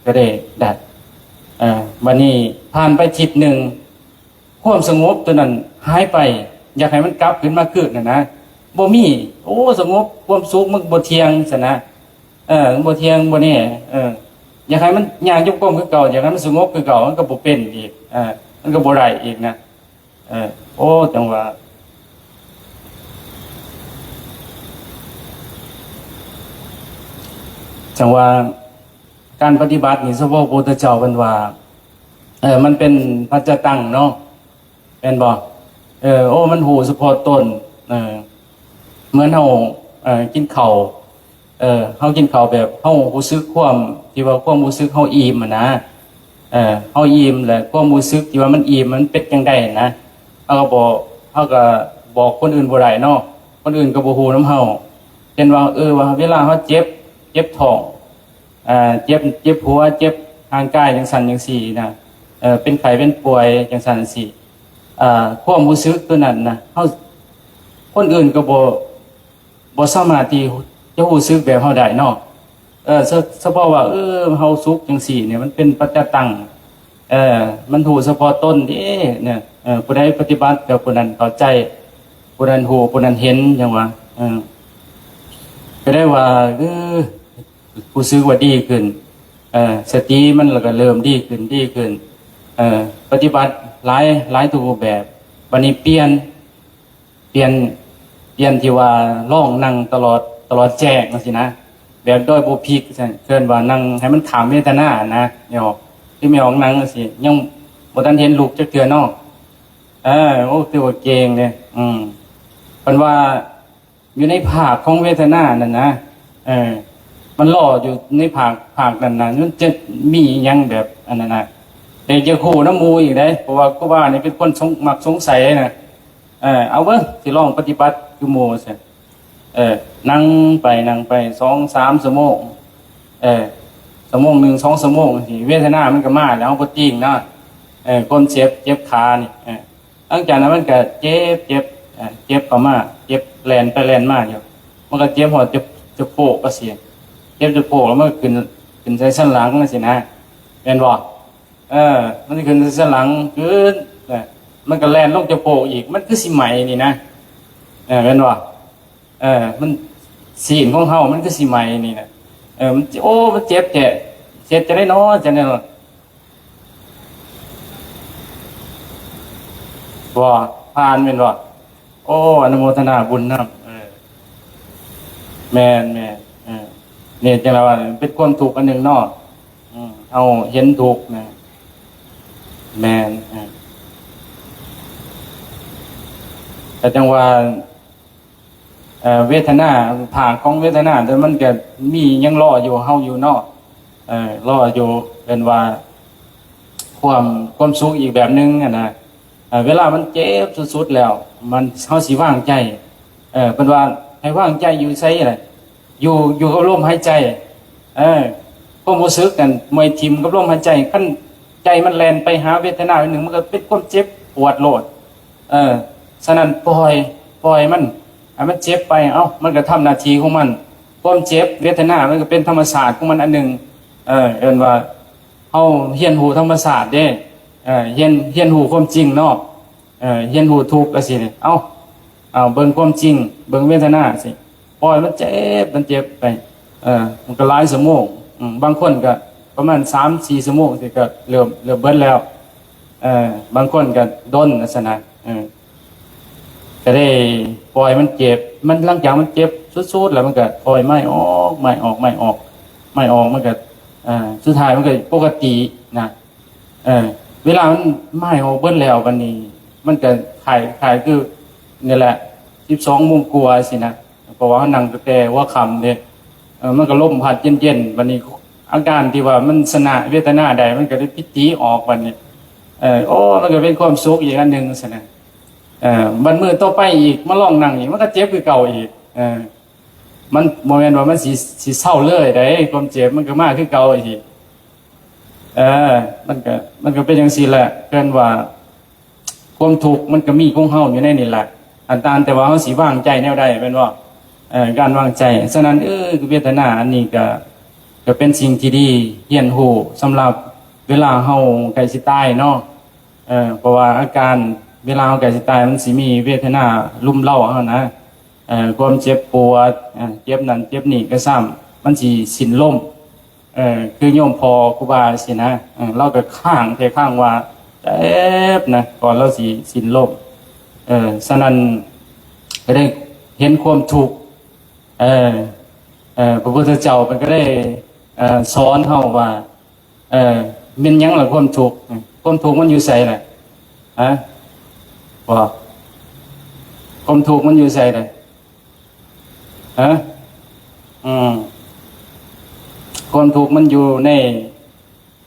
ก็ได้ดัดวันนี้ผ่านไปทิศหนึ่งความสงบตัวนั้นหายไปอยากให้มันกลับขึ้นมาขึ้นนะบ่มีสงบความสุขมันบ่เที่ยงซะนะบ่เที่ยงบ่แน่อยากให้มันย่างยกกลมคือเก่าอยากให้มันสงบคือเก่ามันก็บ่เป็นอีกมันก็บ่ได้อีกนะจังว่าการปฏิบัตินี่สมมุติพระพุทธเจ้าเพิ่นว่ามันเป็นปัจจตังเนาะเป็นบ่มันหูเฉพาะตนเหมือนเฮากินข้าวเฮากินข้าวแบบเฮารู้สึกความที่ว่าความรู้สึกเฮาอิ่มนะเฮาอิ่มแล้วความรู้สึกที่ว่ามันอิ่มมันเป็นจังได๋นะเฮาก็บอกคนอื่นบ่ได้เนาะคนอื่นก็บ่ฮู้นำเฮาเช่นว่าว่าเวลาเฮาเจ็บท้องเจ็บหัวเจ็บทางกายจังซั่นจังซี่นะเป็นไข้เป็นป่วยจังซั่นจังซี่ความรู้สึกตัวนั้นนะเฮาคนอื่นก็บ่สามารถที่จะรู้สึกแบบเฮาได้เนาะเฉพาะว่าเฮาสุขจังซี่เนี่ยมันเป็นปัจจตังมันรู้เฉพาะตนเด้เนี่ยผู้ใดปฏิบัติก็ผู้นั้นเข้าใจผู้นั้นรู้ผู้นั้นเห็นจังว่าก็ได้ว่าผู้ซื้อว่าดีขึ้นสติมันก็เริ่มดีขึ้นปฏิบัติหลายรูปแบบวันนี้เปลี่ยนที่ว่าล่องนั่งตลอดแจ้งจังซี่นะแบบโดยบ่พลิกซั่นเกินว่านั่งให้มันขามเวทนานะที่ไม่ออกนั่งจังซี่ยังบ่ทันเห็นลูกจักเทื่อเนาะถือว่าเก่งเด้เพิ่นว่าอยู่ในภาคของเวทนานั่นนะมันล่ออยู่ในภาคนั้นมันจะมีหยังแบบอันนั้นนะ เด็กจะขู่น้ำมูอีกได้เพราะว่าครูบานี่เป็นคนมักสงสัยนะเอาเบิ่งสิลองปฏิบัติคือหมู่ซินั่งไป2-3 ชั่วโมงชั่วโมง1 2 ชั่วโมงสิเวทนามันก็มาแล้วบ่จริงเนาะคนเจ็บขานี่หลังจากนั้นมันก็เจ็บเข้ามาเจ็บแล่นไปแล่นมาอยู่มันก็เจ็บหัวจะโปกก็เสียเจ็บจะโปกแล้วมันก็ขึ้นใส่สันหลังนั่นสินะแม่นบ่มันสิขึ้นใส่สันหลังขึ้นมันก็แล่นลงจะโปกอีกมันคือสิไหมนี่นะแม่นบ่มันศีลของเฮามันคือสิไหมนี่นะมันมันเจ็บจะได้น้อจะได้น้อบ่ผ่านแม่นบ่อนุโมทนาบุญนำแม่นนี่จังว่าเป็นความทุกข์อันหนึงเนาะเอาเห็นทุกข์นะแม่นแต่จังว่าเวทนาผ่าของเวทนาแต่มันก็มียังรออยู่เฮาอยู่เนาะรออยู่เป็นว่าความสุขอีกแบบนึงนะเวลามันเจ็บสุดๆแล้วมันเฮาสิวางใจเพิ่นว่าให้วางใจอยู่ไสอะไรอยู่กับลมหายใจความรู้สึกกันมวยทิ่มกับลมหายใจคั่นใจมันแล่นไปหาเวทนาอันหนึ่งมันก็เป็นความเจ็บปวดโลดฉะนั้นปล่อยมันมันเจ็บไปมันก็ทำหน้าที่ของมันความเจ็บเวทนามันก็เป็นธรรมศาสตร์ของมันอันหนึ่งเอิ้นว่าเฮาเรียนรู้ธรรมศาสตร์เด้เรียนรู้ความจริงเนาะเรียนรู้ทุกข์ก็สิเบิ่งความจริงเบิ่งเวทนาสิปล่อยมันเจ็บไปมันก็หลายชั่วโมงบางคนก็ประมาณ 3-4 ชั่วโมงสิก็เริ่มเบิดแล้วบางคนก็ดนลักษณะก็ได้ปล่อยมันเจ็บมันหลังจากมันเจ็บสุดๆแล้วมันก็ปล่อยไม่ออกมันก็สุดท้ายมันก็ปกตินะเวลามันไม่ออกเบิดแล้วบัดนี้มันก็ขายคือนี่แหละ12 โมงกว่าสินะเพราะว่านั่งแต่ว่าค่ำเด้มันก็ลมพัดเย็นๆบัดนี้อาการที่ว่ามันสนะเวทนาใดมันก็ได้ปิติออกบัดนี้มันก็เป็นความสุขอีกอันนึงซะนะบัดมื้อต่อไปอีกมาลองนั่งอีกมันก็เจ็บคือเก่าอีกมันบ่แม่นว่ามันสิเศร้าเลยได้ความเจ็บมันก็มาคือเก่าอีกมันก็เป็นจังซี่แหละเกินว่าความทุกข์มันก็มีของเฮาอยู่ในนี่แหละอันตามแต่ว่าเฮาสิวางใจแนวใดแม่นบ่การวางใจฉะนั้นเวทนาอันนี้ก็เป็นสิ่งที่ดีเรียนรู้สำหรับเวลาเฮาใกล้สิตายเนาะเพราะว่าอาการเวลาเฮาใกล้สิตายมันสิมีเวทนารุมเร้าเฮานะความเจ็บปวดเจ็บนั่นเจ็บนี่ก็ซ้ำมันสิสิ้นลมคือโยมพอครูบาสินะเราก็ข้างว่าเจ็บนะก่อนเราสิสิ้นลมฉะนั้นก็ได้เห็นความทุกข์พระพุทธเจ้ามันก็ได้สอนเฮาว่ามันหยังล่ะความทุกข์มันอยู่ไสล่ะว่าความทุกข์มันอยู่ไสล่ะความทุกข์มันอยู่ใ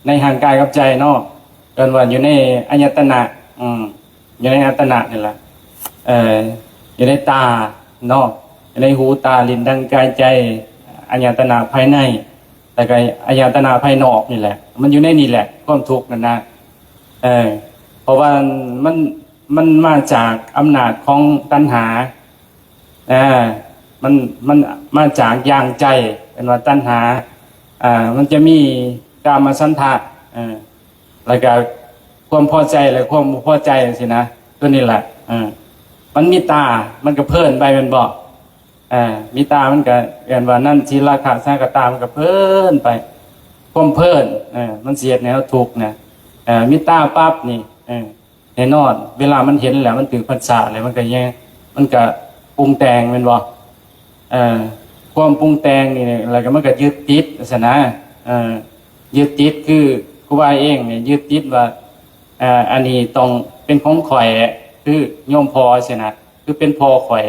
นห่างกายกับใจเนาะเกินว่าอยู่ในอายตนะอยู่ในอายตนะนี่แหละอยู่ในตาเนาะอยู่ในหูตาลิ้นดังกายใจอายตนะภายในแต่ก็อายตนะภายนอกนี่แหละมันอยู่ในนี่แหละความทุกข์นั่นนะเพราะว่ามันมาจากอำนาจของตัณหามันมาจากย่างใจเป็นว่าตัณหามันจะมีกามฉันทะแล้วก็ความพอใจและความไม่พอใจสินะตัวนี้แหละมันมีตามันก็เพลินไปเป็นบอกมีตามันก็เรียนว่านั่นทีราคะสร้างกตามันก็เพลินไปความเพลินมันเสียดแนวถูกนะมีตาปั๊บนี่แน่นอนเวลามันเห็นแล้วมันตื่นปัญญาเลยมันก็แย่มันก็ปรุงแต่งเป็นบอกความปรุงแต่งนี่อะไรก็มันก็ยึดติดศาสนายึดติดคือครูบาเองเนี่ยยึดติดว่าอันนี้ต้องเป็นของข่อยคือโยมพอใช่นะคือเป็นพอข่อย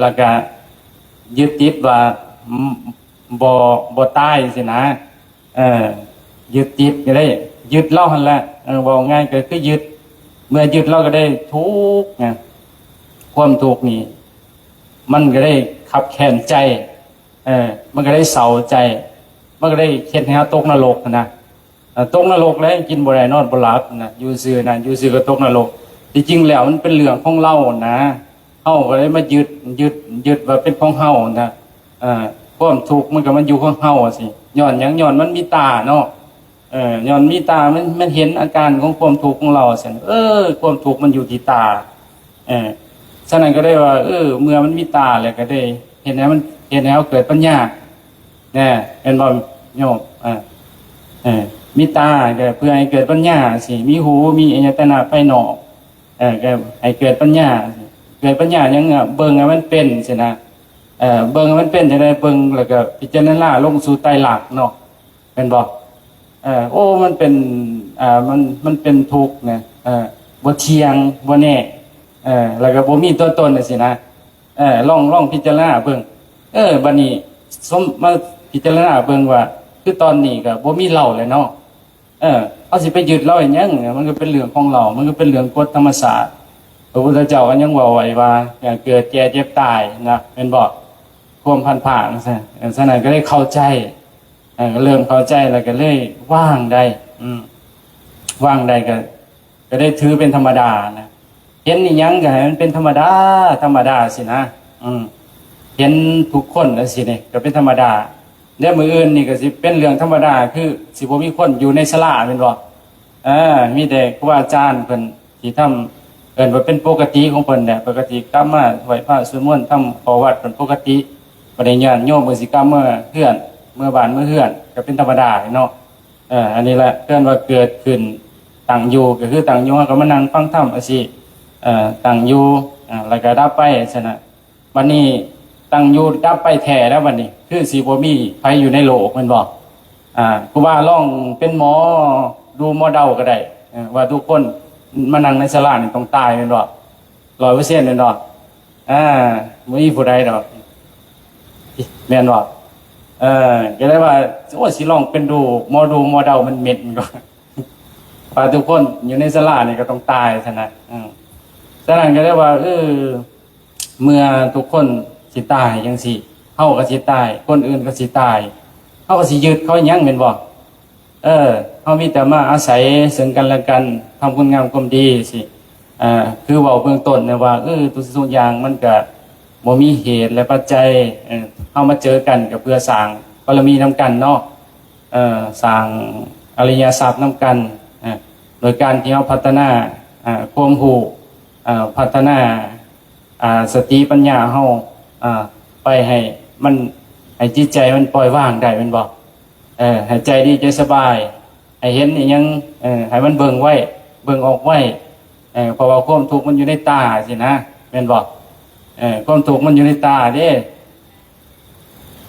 แล้วก็ยึดติดว่าบ่ใต้ใช่นะยึดติดก็ได้ ยึดเราหั่นแหละบอกง่ายก็คือยึดเมื่อยึดเราก็ได้ทุกข์ไงความทุกข์นี่มันก็ได้ขับแค้นใจมันก็ได้เศร้าใจมันก็ได้เฮ็ดให้เราตกนรกนะตกนรกแล้วกินบ่ได้นอนบ่หลับนะอยู่ซื่อนะอยู่ซื่อก็ตกนรกที่จริงแล้วมันเป็นเรื่องของเรานะเฮาก็เลยมายึดว่าเป็นของเฮานะความทุกข์มันก็มันอยู่ของเฮาสิย้อนหยังย้อนมันมีตาเนาะย้อนมีตามันเห็นอาการของความทุกข์ของเราซั่นความทุกข์มันอยู่ที่ตาฉะนั้นก็ได้ว่าเมื่อมันมีตาแล้วก็ได้เห็นให้มันเห็นให้เกิดปัญญาแน่เป็นบ่โยมมีตาก็เพื่อให้เกิดปัญญาสิมีหูมีอายตนะภายนอกก็ให้เกิดปัญญาเกิดปัญญายังเบิ่งให้มันเป็นสินะเบิ่งให้มันเป็นจังได๋เบิ่งแล้วก็พิจารณาลงสู่ไตรลักษณ์เนาะเป็นบ่มันเป็นมันเป็นทุกข์นะบ่เที่ยงบ่แน่แล้วก็บ่มีตัวตนน่ะสินะลองพิจารณาเบิ่งบัดนี้มาพิจารณาเบิ่งว่าคือตอนนี้ก็บ่มีเราแล้วเนาะเอาสิไปยึดเราอีหยังมันก็เป็นเรื่องของเรามันก็เป็นเรื่องกฎธรรมชาติพระพุทธเจ้าก็ยังเว้าไว้ว่าเกิดแก่เจ็บตายนะเป็นบ่ความพันผ่านซะฉะนั้นก็ได้เข้าใจเริ่มเข้าใจแล้วก็เลยว่างได้ว่างได้ก็ได้ถือเป็นธรรมดานะเห็นอีหยังก็ให้มันเป็นธรรมดาสินะเห็นทุกคนน่ะสินี่ก็เป็นธรรมดาเดี๋ยวมื้ออื่นนี่ก็สิเป็นเรื่องธรรมดาคือสิบ่มีคนอยู่ในศาลาแม่นบ่มีแต่ครูบาอาจารย์เพิ่นที่ทำเอิ้นว่าเป็นปกติของเพิ่นแหละปกติกลับมาไหว้พระสวดมนต์ทำขอวัดเป็นปกติบ่ได้ญาติโยมก็สิกลับมาเฮือนเมื่อบ้านเมื่อเฮือนก็เป็นธรรมดาเนาะอันนี้แหละเพิ่นว่าเกิดขึ้นตั้งอยู่ก็คือตั้งอยู่ก็มานั่งฟังธรรมจังซี่ตั้งอยู่แล้วก็ดับไปซั่นน่ะบัดนี้ตั้งอยู่ดับไปแท้แล้วบัดนี้คือสิบ่มีไผอยู่ในโลกแม่นบ่ครูบาลองเป็นหมอดูหมอเดาก็ได้ว่าทุกคนมานั่งในศาลานี่ต้องตายแม่นบ่ 100% แม่นบ่บ่มีผู้ใดดอกแม่นบ่ก็เลยว่าโอ้สิลองเป็นดูหมอเดามันเม็ดมันก็ว่าทุกคนอยู่ในศาลานี่ก็ต้องตายซั่นน่ะฉะนั้นก็เลยว่าเมื่อทุกคนสิตายจังซี่เฮาก็สิตายคนอื่นก็สิตายเฮาก็สิยึดเขาหยังแม่นบ่เฮามีแต่มาอาศัยซึ่งกันและกันทำคุณงามความดีสิคือเว้าเบื้องต้นนะว่าทุกสิ่งอย่างมันก็บ่มีเหตุและปัจจัยเฮามาเจอกันก็เพื่อสร้างบารมีนำกันเนาะสร้างอริยทรัพย์นำกันโดยการที่เฮาพัฒนาความรู้พัฒนาสติปัญญาเฮาไปให้มันให้จิตใจมันปล่อยวางได้แม่นบ่ให้ใจดีใจสบายให้เห็นอีหยังให้มันเบิ่งไว้เบิ่งออกไว้เพราะว่าความทุกข์มันอยู่ในตาสินะแม่นบ่ความทุกข์มันอยู่ในตาเด้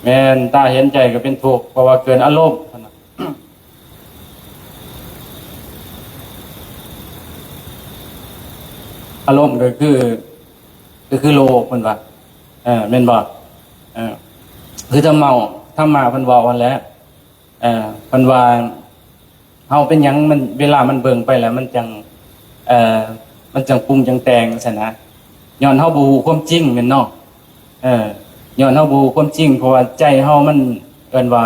แม่นตาเห็นใจก็เป็นทุกข์เพราะว่าเกินอารมณ์อารมณ์ก็คือโลภเพิ่นว่าแม่นบ่คือถ้ามาเพิ่นเว้าวันแล้วเพิ่นว่าเฮาเป็นหยังมันเวลามันเบิ่งไปแล้วมันจังปรุงจังแต่งซั่นนะย้อนเฮาบ่ฮู้ความจริงแม่นเนาะย้อนเฮาบ่ฮู้ความจริงเพราะว่าใจเฮามันเอิ้นว่า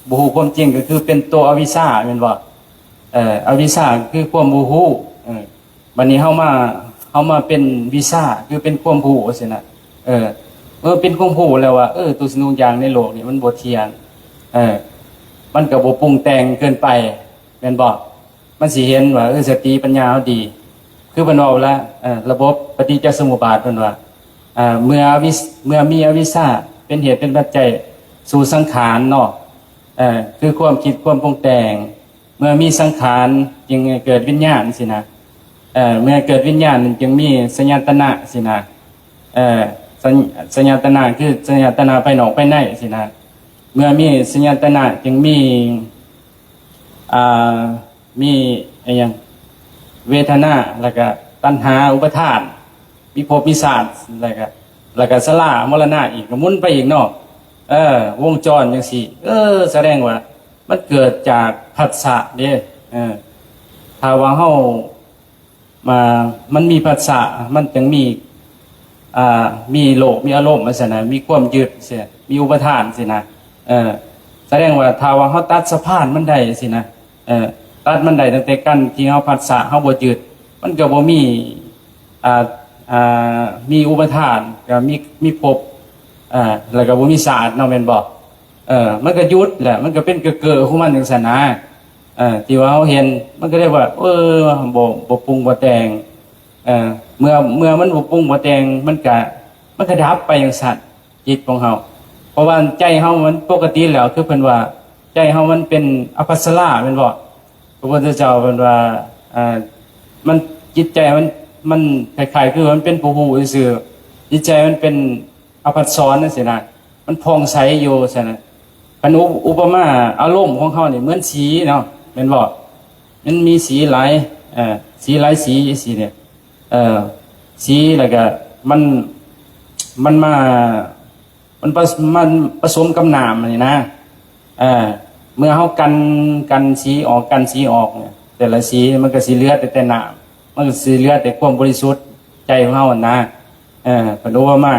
บ่ฮู้ความจริงก็คือเป็นตัวอวิชชาแม่นบ่อวิชชาคือความบ่ฮู้บัดนี้เฮามาเป็นวิชาคือเป็นความรู้ซั่นน่ะเป็นความรู้แล้วว่าทุกสิ่งทุกอย่างในโลกนี่มันบ่เที่ยงมันก็บ่ปรุงแต่งเกินไปแม่นบ่มันสิเห็นว่าสติปัญญาเฮาดีคือเพิ่นเว้าแล้วระบบปฏิจจสมุปบาทเพิ่นว่าเมื่อมีอวิชชาเป็นเหตุเป็นปัจจัยสู่สังขารเนาะคือความคิดความปรุงแต่งเมื่อมีสังขารจึงเกิดวิญญาณสินะเมื่อเกิดวิญญาณจึงมีสัญญาตนะสินะสัญญาตนะคือสัญญาตนะภายนอกภายในสินะเมื่อมีสัญญาตนะจึงมีอะไรอย่างเวทนาแล้วก็ตัณหาอุปทานวิภพวิชาติแล้วก็สลามรณะอีกก็หมุนไปอีกเนาะวงจรจังซี่แสดงว่ามันเกิดจากผัสสะเด้ ถ้าว่าเฮามามันมีภาษามันจึงมีมีโลกมีอารมณ์ว่าซั่นน่ะมีความยึดสิมีอุปทานสินะแสดงว่าถ้าว่าเฮาตัดสะพานมันได้สินะตัดมันได้ตั้งแต่กันที่เฮาภาษาเฮาบ่ยึดมันก็บ่มีมีอุปทานก็มีภพแล้วก็บ่มีศาสตร์เนาะแม่นบ่มันก็หยุดแหละมันก็เป็นเก้อๆของมันจังซั่นนะที่ว่าเฮาเห็นมันก็ได้ว่าบ่ปรุงบ่แต่งเมื่อมันบ่ปรุงบ่แต่งมันก็ดับไปจังซั่นจิตของเฮาเพราะว่าใจเฮามันปกติแล้วคือเพิ่นว่าใจเฮามันเป็นอภัสราแม่นบ่พระพุทธเจ้าเพิ่นว่ามันจิตใจมันคล้ายๆคือมันเป็นผู้รู้ซื่อจิตใจมันเป็นอภัสสรนั่นสินะมันผ่องใสอยู่ซั่นน่ะปนุอุปมาอารมณ์ของเขาเนี่ยเหมือนสีเนาะเป็นบอกมันมีสีหลายสีหลายสีสีเนี่ยสีแล้วก็มันมามันผสมกับน้ำนี่นะเมื่อเขากันสีออกเนี่ยแต่ละสีมันก็สีเลือดแต่น้ำมันก็สีเลือดแต่ความบริสุทธิ์ใจของเขานะปนุอุปมา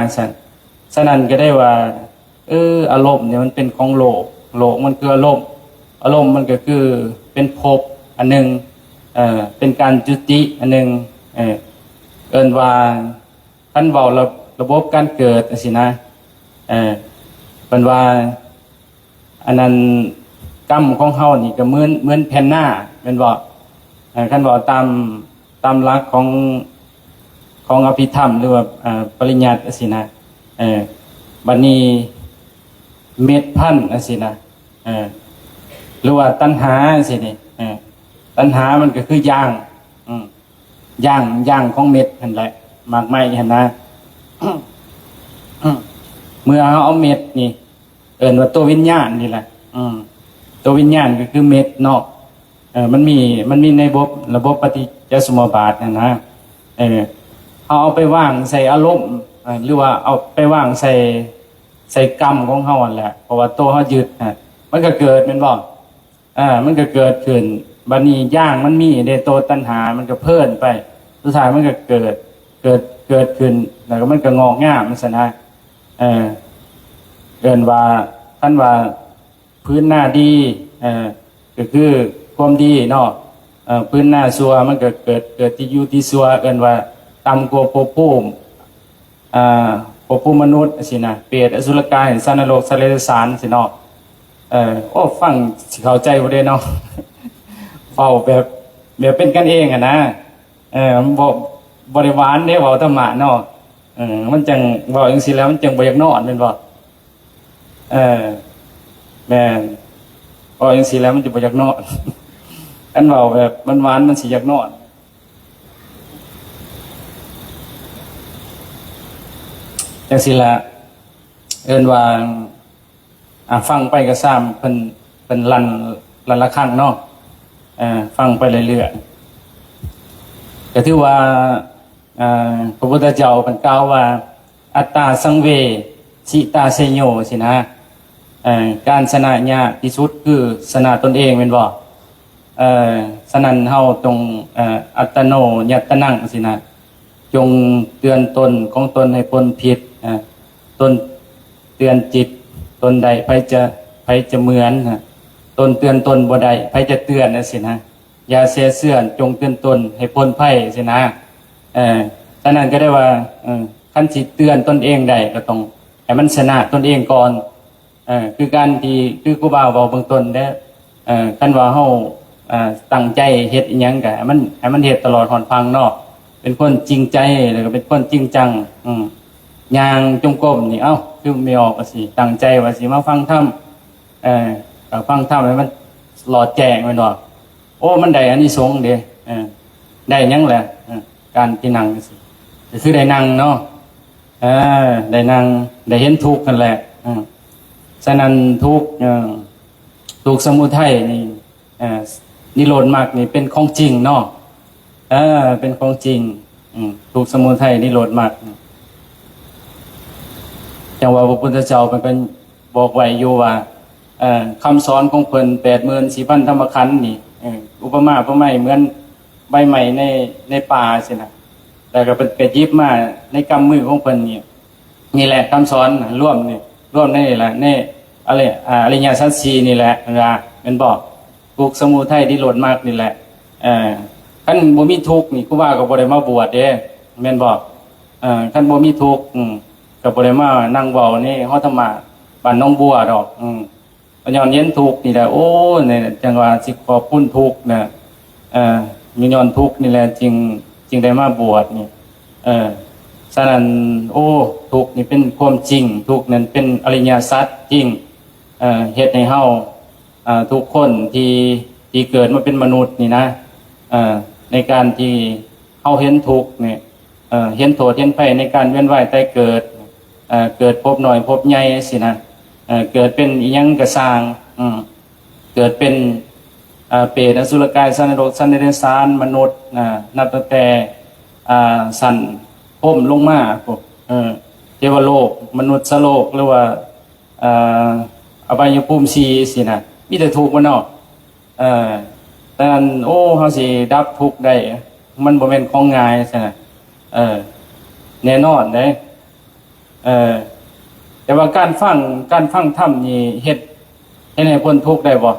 ฉะนั้นก็ได้ว่าอารมณ์เนี่ยมันเป็นของโลกมันคืออารมณ์มันก็คือเป็นภพอันหนึ่งเป็นการจุติอันหนึ่งเอิ้นว่าท่านเว้าระบบการเกิดสินะเป็นว่าอันนั้นกรรมของเฮานี่ก็เหมือนแผ่นหน้าเป็นบ่คันว่าตามหลักของอภิธรรมหรือว่าปริญญาสินะบัดนี้เม็ดพันธุ์สินะหรือว่าตัณหาสินี่ตัณหามันก็คือย่างของเม็ดนั่นแหละมากไม้หั่นนะ เมื่อเอาเม็ดนี่เอิ้นว่าตัววิญญาณนี่แหละตัววิญญาณก็คือเม็ดเนาะมันมีในระบบปฏิจจสมุปบาทนะเอาไปวางใส่อารมณ์หรือว่าเอาไปวางใส่กรรมของเฮาแหละเพราะว่าตัวเฮายึดมันก็เกิดแม่นบ่มันก็เกิดขึ้นบัดนี้ย่างมันมีในตัวตัณหามันก็เพิ่นไปสุดท้ายมันก็เกิดขึ้นแล้วก็มันก็งอกงามซั่นนะเอิ้นว่าท่านว่าพื้นหน้าดีก็คือความดีเนาะพื้นหน้าชั่วมันก็เกิดที่อยู่ที่ชั่วเอิ้นว่าต่ำกว่าภพภูมิภพภูมิมนุษย์สินะเปรตอสุรกายสัตว์นรกสัตว์เดรัจฉานสิเนาะฟังสิเข้าใจบ่ได้เนาะเฝ้าแบบเป็นกันเองอ่ะนะบ่ได้หวานเด้เว้าธรรมะเนาะมันจังเว้าจังซี่แล้วมันจังบ่อยากนอนแม่นบ่แม่นเว้าจังซี่แล้วมันจะบ่อยากนอนอันเว้าแบบมันหวานมันสิอยากนอนจังซี่ล่ะเอิ้นว่าฟังไปก็ซ้ำเพิ่นลั่นละครั้งเนาะฟังไปเรื่อยๆก็ถือว่าพระพุทธเจ้าเพิ่นกล่าวว่าอัตตาสังเวสิตาเสโยสินะการชนะยากที่สุดคือชนะตนเองแม่นบ่ฉะนั้นเฮาต้องอัตตโนยัตตนังสินะจงเตือนตนของตนให้พ้นผิดตนเตือนจิตตนใดไผจะเหมือนตนเตือนตนบ่ได้ไผจะเตือนสินะอย่าเสียเสื่อนจงเตือนตนให้พ้นภัยสินะฉะนั้นก็ได้ว่าคันสิเตือนตนเองได้ก็ต้องให้มันชนะตนเองก่อนคือการที่คือครูบาเว้าเบื้องต้นเด้คันว่าเฮาตั้งใจเฮ็ดอีหยังก็ให้มันเฮ็ดตลอดหนฟังเนาะเป็นคนจริงใจแล้วก็เป็นคนจริงจังย่างจงกรมนี่คือไม่ออกว่าสิตั้งใจว่าสิมาฟังธรรมฟังธรรมให้มันหลอดแจ้งไว้เนาะมันได้อานิสงส์เด้ได้หยังแหละการที่นั่งสิก็คือได้นั่งเนาะได้นั่งได้เห็นทุกข์กันแหละฉะนั้นทุกข์สมุทัยนี่นิโรธมรรคนี่เป็นของจริงเนาะเป็นของจริงทุกข์สมุทัยนิโรธมรรคจังว่าพระพุทธเจ้าเป็นบอกไว้อยู่ว่าคำสอนของเพิ่น 84,000 ธรรมขันธ์นี่ อุปมาเหมือนใบไม้ในป่าสินะแต่ก็เป็นหยิบมาในกำมือของเพิ่นนี่แหละคำสอนร่วมนี่แหละในอะไรอริยสัจสี่นี่แหละนะเป็นบอกทุกข์สมุทัยนิโรธมรรคนี่แหละคันบ่มีทุกข์นี่ครูบาก็บ่ได้มาบวชเด้แม่นบอกคันบ่มีทุกข์ก็บ่ได้มานั่งเว้านี่เฮาธรรมะบ้านหนองบัวดอกปัญญาเย็นทุกข์นี่แหละโอ้เนี่ยจังว่าสิขอบคุณทุกข์นะมีย้อนทุกข์นี่แหละจึงได้มาบวชนี่ฉะนั้นโอ้ทุกข์นี่เป็นความจริงทุกข์นั้นเป็นอริยสัจจริงเฮ็ดให้เฮาทุกคนที่เกิดมาเป็นมนุษย์นี่นะในการที่เฮาเห็นทุกข์เนี่ยเห็นโทษเห็นภัยในการเวียนว่ายตายเกิดพบน้อยพบใหญ่สินะเกิดเป็นอิหยังกระสร้างเกิดเป็นเปรตอสุรกายสันนรกสันเดรัจฉานมนุษย์นับตั้งแต่สันพ้มลงมาพวกเทวโลกมนุษย์โลกหรือว่าอบายภูมิสีสินะมีแต่ทุกข์มันเนาะแต่อันโอ้เฮาสิดับทุกข์ได้มันบ่แม่นของง่ายใช่ไหมแน่นอนเด้แต่ว่าการฟังธรรมนี่เฮ็ดให้พ้นทุกข์ได้บ่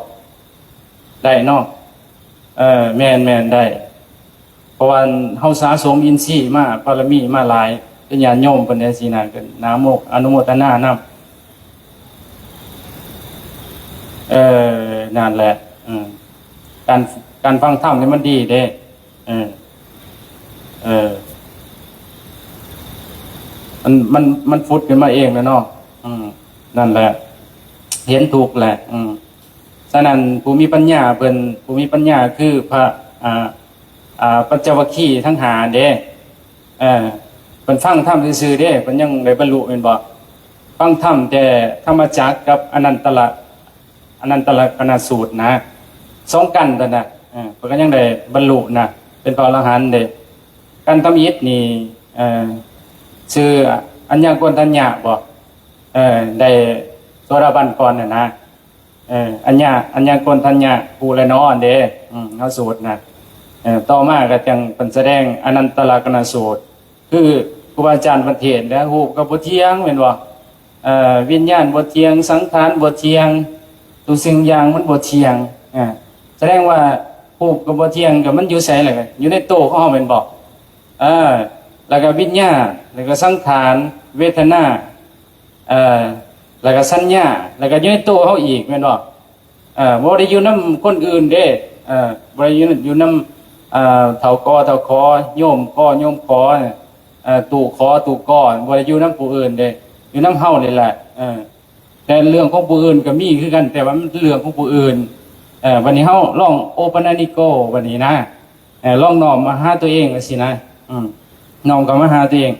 ได้เนาะแม่นได้เพราะว่าเฮาสะสมอินทรีย์มาบารมีมาหลายเป็นญาติโยมเพิ่นได้สินะก็นาโมกอนุโมทนานำนั่นแหละการฟังธรรมนี่มันดีเด้มันฟุดขึ้นมาเองนะเนาะนั่นแหละเห็นถูกแหละฉะนั้นผู้มีปัญญาคือพระปัญจวัคคีย์ทั้ง5เด้เพิ่นฟังธรรมซื่อๆเด้เพิ่นยังได้บรรลุแม่นบ่ฟังธรรมแต่ธรรมจักรกับอนันตลกนสูตรนะสองกันนั่นน่ะเพิ่นก็ยังได้บรรลุนะเป็นพระอรหันต์เด้การทำอิฐนี่ชื่ออัญญากนทัญญะบ่ได้โสดาบันก่อนน่ะนะอัญญากนทัญญะผู้ละน้อเด้เฮาสูตรนะต่อมาก็จังเพิ่นแสดงอนันตลกนสูตรคือครูบาอาจารย์ประเทศแล้วฮู้ก็บ่เที่ยงแม่นบ่วิญญาณบ่เที่ยงสังขารบ่เที่ยงทุกสิ่งอย่างมันบ่เที่ยงแสดงว่าฮู้ก็บ่เที่ยงก็มันอยู่ไสล่ะอยู่ในโตของเฮาแม่นบ่แล้วก็วิญญาณแล้วก็สังขารเวทนาแล้วก็สัญญาแล้วก็อยู่ในตัวเฮาอีกแม่นบ่บ่ได้อยู่นำคนอื่นเด้บ่ได้อยู่นำเฒ่ากอเฒ่าขอโยมขอตู่ขอตู่กอบ่ได้อยู่นำผู้อื่นเด้อยู่นำเฮานี่แหละแต่เรื่องของผู้อื่นก็มีคือกันแต่ว่ามันเรื่องของผู้อื่นวันนี้เฮาลองโอปนานิโกวันนี้นะลองน้อมมาหาตัวเองสินะน้อมกลับมาหาตัวเอง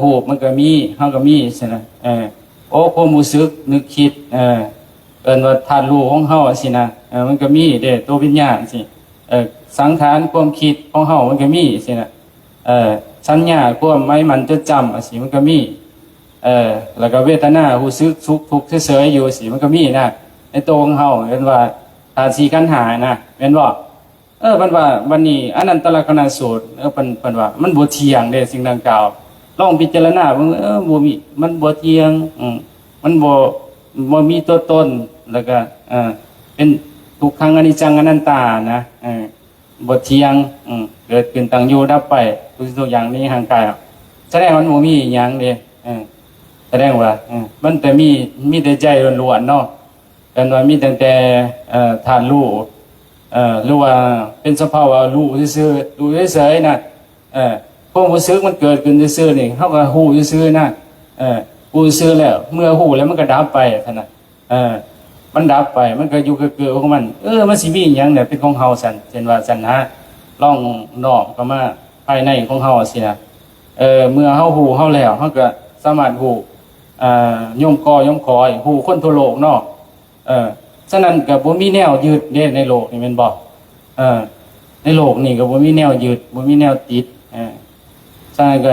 หูบมันก็มีเฮาก็มีใช่ไหมโอ้ความรู้สึกนึกคิดว่าธาตุรู้ของเฮาสินะมันก็มีเด้ตัววิญญาณสิสังขารความคิดของเฮามันก็มีสินะสัญญาความหมายมันจดจำสิมันก็มีแล้วก็เวทนารู้สึกสุขทุกข์เฉยๆอยู่สิมันก็มีนะในตัวของเฮาเป็นว่าธาตุ4ขันธ์5นะแม่นบ่มันว่าวันนี้อนันตลกนสูตรเพิ่นว่ามันบ่เที่ยงเด้สิ่งดังกล่าวลองพิจารณาเบิ่งบ่มีมันบ่เที่ยงมันบ่มีตัวตนแล้วก็เป็นทุกขังอนิจจังอนัตตานะบ่เที่ยงเกิดขึ้นตั้งอยู่ดับไปทุกสิ่งทุกอย่างนี้ห่างไกลแสดงว่ามันบ่มีหยังเด้แสดงว่ามันแต่มีแต่ใจล้วนๆเนาะกันว่ามีตั้งแต่ธาตุรู้หรือว่าเป็นสภาวะรู้ซื่อๆรู้เฉยๆนะความรู้สึกมันเกิดขึ้นซื่อๆนี่เฮาก็ฮู้ซื่อๆนะฮู้ซื่อแล้วเมื่อฮู้แล้วมันก็ดับไปเท่านั้นมันดับไปมันก็อยู่เกิดๆของมันมันสิมีหยังเนี่ยเป็นของเฮาซั่นเช่นว่าซั่นนะลองน้อมเข้ามาภายในของเฮาสินะเมื่อเฮาฮู้เฮาแล้วเฮาก็สามารถฮู้โยมกอยมขอยฮู้คนทั่วโลกเนาะฉะนั้นก็บ่มีแนวยึดเด้ในโลกนี่แม่นบ่ในโลกนี่ก็บ่มีแนวยึดบ่มีแนวติดฉะนั้นก็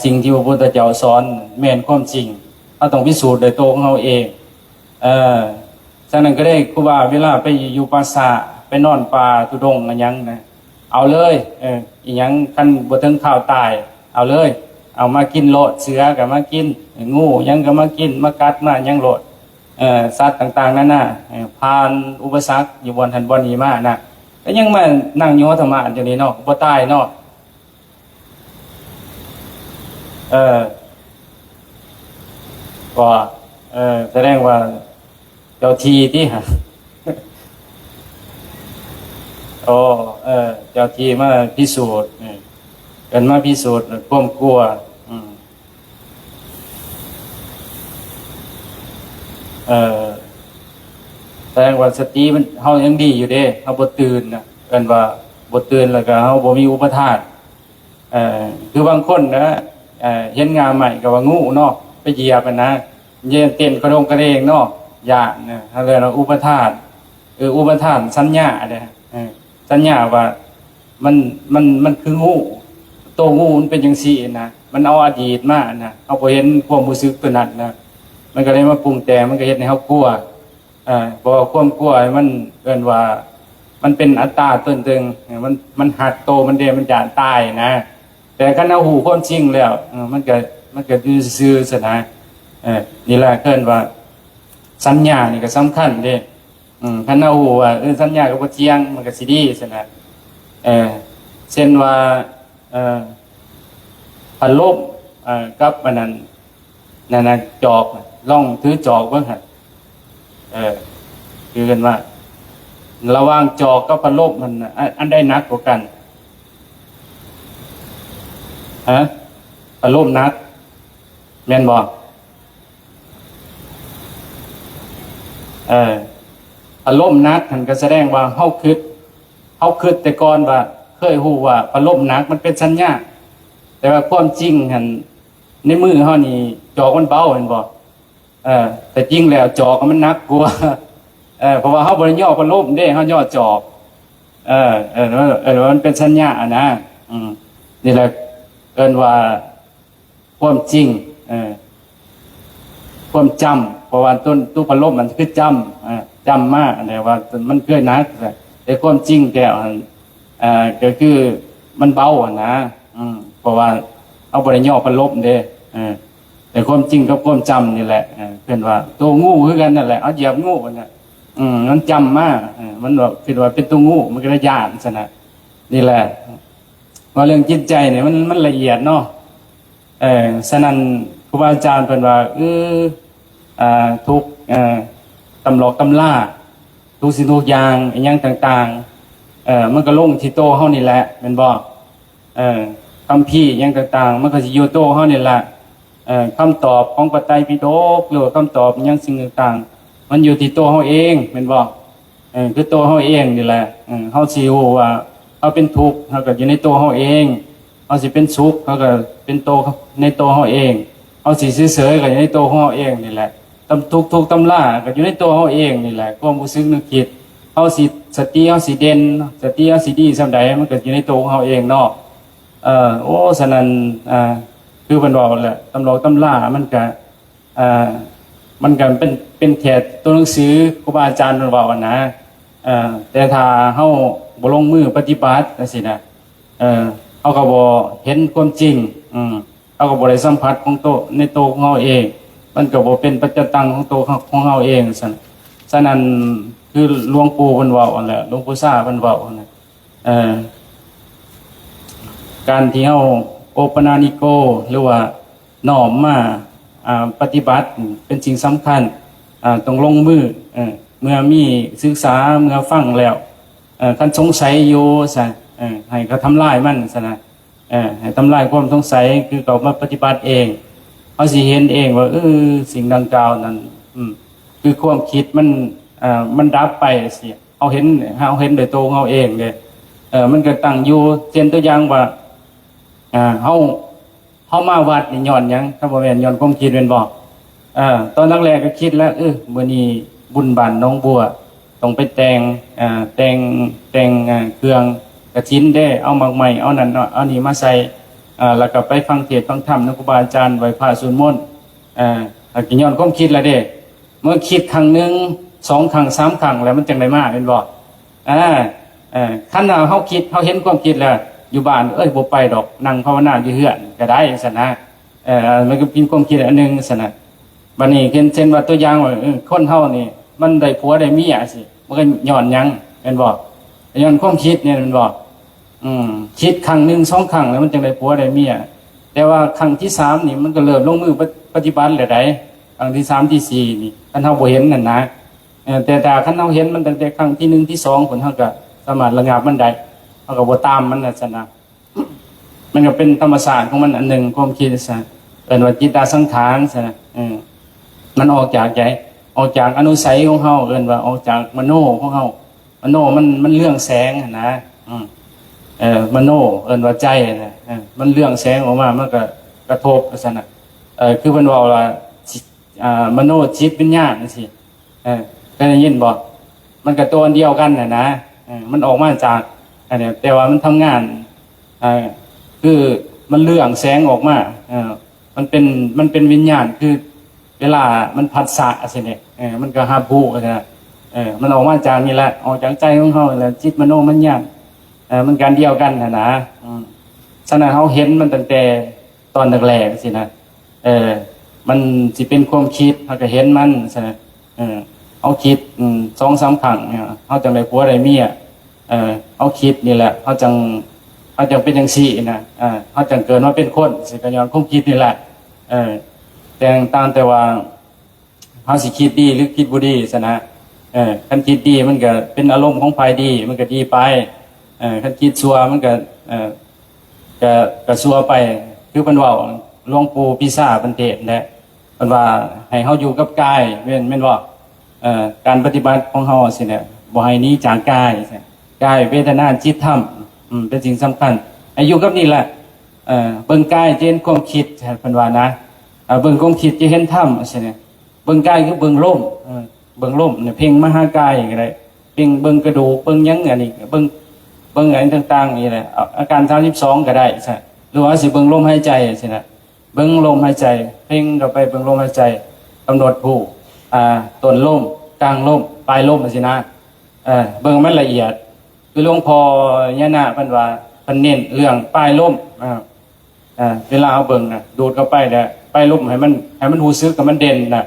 สิ่งที่พระพุทธเจ้าสอนแม่นความจริงเราต้องพิสูจน์ด้วยตัวของเราเองฉ จากนั้นก็ได้ครูบาเวลาไปอยู่ป่าสาไปนอนป่าทุดงอะไรยังนะเอาเลยอีหยังคันบ่ถึงข้าวตายเอาเลยเอามากินโลดเสือก็มากินงูยังก็มากินมากัดมายังโลดสัตว์ต่างๆนั่นน่ะผ่านอุปสรรคอยู่บนทันบนนี้มานะก็ยังมานั่งอยู่ธรรมะอยู่นี่เนาะบ่ตายเนาะก็แสดงว่าเจ้าทีที่ฮะ โอ้เจ้าทีมาพิสูจน์กันมาพิสูจน์ความกลัวแสดงว่าสติมันเฮายังดีอยู่เด้เฮาบ่ตื่นนะกันว่าบ่ตื่นแล้วก็เฮาบ่มีอุปทานคือบางคนนะเห็นงามใหม่ก็ว่างูเนาะไปเหยียบมันนะเย็นเต้นกระดงกระเดงเนาะย่านนะเฮาเรียกว่าอุปทานอุปทานสัญญาเด้สัญญาว่ามันคืองูโตงูมันเป็นจังซี่นะมันเอาอดีตมานะเอาบ่เห็นความรู้สึกตัวนั้นนะมันก็เลยมาปรุงแต่งมันก็เฮ็ดให้เฮากลัวเพราะว่าความกลัวมันเอิ้นว่ามันเป็นอัตตาตนตึงมันหักโตมันเดมันจะตายนะแต่คันเอาหูความจริงแล้วมันก็ซื่อๆซะนะนี่แหละเอิ้นว่าสัญญานี่ก็สำคัญเด้คันเอาหูว่าสัญญาก็บ่เที่ยงมันก็สิดีซะนะเช่นว่าพัดลมกับอันนั้นนั่นน่ะจอกล่องถือจอกเบิ่งหั่นคือกันว่าระหว่างจอกกับพัดลมมันอันใดหนักกว่ากันพัดลมหนักแม่นบ่พัดลมหนักมันก็แสดงว่าเฮาคิดแต่ก่อนว่าเคยฮู้ว่าพัดลมหนักมันเป็นสัญญาแต่ว่าความจริงหั่นในมือเฮานี่จอกมันเบาเห็นบ่แต่จริงแล้วจอกมันหนักกว่าเพราะว่าเฮาบ่ได้ย่อพัดลมเด้เฮาย่อจอกมันเป็นสัญญานะนี่แหละเอิ้นว่าความจริงความจำเพราะว่าตู้พัดลมมันคือจำมาแต่ว่ามันเคยหนักแต่ความจริงแก้วก็คือมันเบานะเพราะว่าเอาบ่ได้ย่อพัดลมเด้แต่ความจริงกับความจำนี่แหละเพิ่นว่าตัวงูคือกันนั่นแหละเอาเหยียบงูน่ะมันจำมามันว่าคิดว่าเป็นตัวงูมันก็ระยานซะนะนี่แหละว่าเรื่องจิตใจเนี่ยมันละเอียดเนาะฉะนั้นครูบาอาจารย์เพิ่นว่าทุกตำหลอกตำล่าทุกสิ่งทุกอย่างอีหยังต่างๆมันก็ลงที่โตเฮานี่แหละแม่นบ่คำพี่อีหยังต่างๆมันก็สิอยู่โตเฮานี่แหละคำตอบของพระไตรปิฎกหรือคำตอบอีหยังสิ่งต่างๆมันอยู่ที่โตเฮาเองแม่นบ่คือโตเฮาเองนี่แหละเฮาสิรู้ว่าเฮาเป็นทุกข์เฮาก็อยู่ในโตเฮาเองเฮาสิเป็นสุขเฮาก็เป็นโตในโตเฮาเองเฮาสิเฉยๆก็อยู่ในโตของเฮาเองนี่แหละทุกตำราก็อยู่ในตัวเฮาเองนี่แหละความรู้สึกนึกคิดเฮาสิสติเฮาสิเด่นสติเฮาสิดีส่ำใดมันก็อยู่ในตัวของเฮาเองเนาะโอ้ฉะนั้นคือเพิ่นว่าแหละตำรามันก็เป็นแค่ตัวหนังสือครูบาอาจารย์เพิ่นว่านะแต่ถ้าเฮาบ่ลงมือปฏิบัติจังซี่นะเฮาก็บ่เห็นความจริงเฮาก็บ่ได้สัมผัสของโตในโตของเฮาเองมันก็บ่เป็นปัจจตังของโตของเฮาเองฉะนั้นคือหลวงปู่เพิ่นเว้านั่นแหละหลวงปู่ซ่าเพิ่นเว้านั่นการที่เฮาโอปนานิโกหรือว่าน้อมมาปฏิบัติเป็นสิ่งสำคัญต้องลงมือเมื่อมีศึกษาเมื่อฟังแล้วคันสงสัยอยู่ซะให้เขาทำลายมันซะนะให้ทำลายความสงสัยคือเขามาปฏิบัติเองเขาสิเห็นเองว่าสิ่งดังกล่าวนั้นคือความคิดมันดับไปสิเอาเห็นโดยตัวเขาเองเลยมันก็ตั้งอยู่เช่นตัวอย่างว่าเฮามาวัดนี่ย้อนหยังถ้าบ่แม่นย้อนความคิดแม่นบ่ตอนแรกก็คิดแล้วมื้อนี้บุญบ้านน้องบัวต้องไปแต่งเครื่องกฐินได้เอาหมากไม้เอานั่นเอานี่มาใส่แล้วก็ไปฟังเทศน์ฟังธรรมครูบาอาจารย์ไหว้พระสวดมนต์ก็ย้อนความคิดละเด้เมื่อคิดครั้งนึง 2 ครั้ง 3 ครั้งแล้วมันจังได้มาเป็นบ่คันเฮาคิดเฮาเห็นความคิดแล้วอยู่บ้านบ่ไปดอกนั่งภาวนาอยู่เฮือนก็ได้ซั่นนะมันก็เป็นความคิดอันนึงซั่นน่ะบัดนี้เช่นว่าตัวอย่างว่าคนเฮานี่มันได้ผัวได้เมียสิมันก็ย้อนหยังแม่นบ่ย้อนความคิดเนี่ยแม่นบ่คิดครั้ง1 2ครั้งแล้วมันจังได้ผัวได้เมียแต่ว่าครั้งที่3นี่มันก็เริ่มลงมือปฏิบัติแล้วได้ครั้งที่3ที่4นี่คันเฮาบ่เห็นนั่นนะแต่คันเฮาเห็นมันตั้งแต่ครั้งที่1ที่2ผลเฮาก็สามารถระงับมันได้เฮาก็บ่ตามมันน่ะซั่นนะมันก็เป็นธรรมชาติของมันอันหนึ่งความคิดซะเป็นว่าจิตตสังขารซะนะมันออกจากใจออกจากอนุสัยของเฮาเอิ้นว่าออกจากมโนของเฮามโนมันเรื่องแสงนะมโนเอิ้นว่าใจนะมันเรื่องแสงออกมามันก็กระทบซะนะคือเพิ่นว่าว่ามโนจิตวิญญาณจังซี่เคยได้ยินบ่มันก็ตัวเดียวกันน่ะนะมันออกมาจากอันนี้แต่ว่ามันทำงานคือมันเรื่องแสงออกมามันเป็นวิญญาณคือเวลามันผัสสะสิเนี่ยมันก็รับรู้นะมันออกมาจากนี่แหละออกจากใจของเฮาแล้วจิตมโนมันญาณมันการเดียวกันนะฉะนั้นเฮาเห็นมันตั้งแต่ตอนแรกๆสินะมันสิเป็นความคิดเฮาก็เห็นมันซะนะเอาคิด2-3 ครั้งเนี่ยเฮาจังได้ผัวได้เมียเอาคิดนี่แหละเฮาจังเป็นจังซี่นะเฮาจังเกิดมาเป็นคนสิก็ย้อนความคิดนี่แหละแต่ต่างแต่ว่าเฮาสิคิดดีหรือคิดบ่ดีซะนะคันคิดดีมันก็เป็นอารมณ์ของฝ่ายดีมันก็ดีไปคันคิดชั่วมันก็ชั่วไปคือเพิ่นเว้าหลวงปู่ปิซ่าเพิ่นเทศน์นะเพิ่นว่าให้เฮาอยู่กับกายแม่นบ่การปฏิบัติของเฮาสิเนี่ยบ่ให้หนีจากกายกายเวทนาจิตธรรมเป็นสิ่งสำคัญให้อยู่กับนี่แหละเบิ่งกายจะเห็นความคิดเพิ่นว่านะเบิ่งความคิดจะเห็นธรรมสิเนี่ยเบิ่งกายคือเบิ่งลมเนี่ยเพ่งมหากายก็ได้เพ่งเบิ่งกระดูกเบิ่งหยังอันนี้เบิ่งอะไรต่างๆนี่แหละอาการ32ก็ได้ใช่หรือว่าสิเบิ่งลมหายใจสินะเบิ่งลมหายใจเพ่งเข้าไปเบิ่งลมหายใจกำหนดผู้ต้นลมกลางลมปลายลมสินะเบิ่งมันละเอียดคือหลวงพ่อยะนะเพิ่นว่าเพิ่นเน้นเรื่องปลายลมเวลาเอาเบิ่งน่ะดูดเข้าไปแล้วปลายลมให้มันรู้สึกกับมันเด่นน่ะ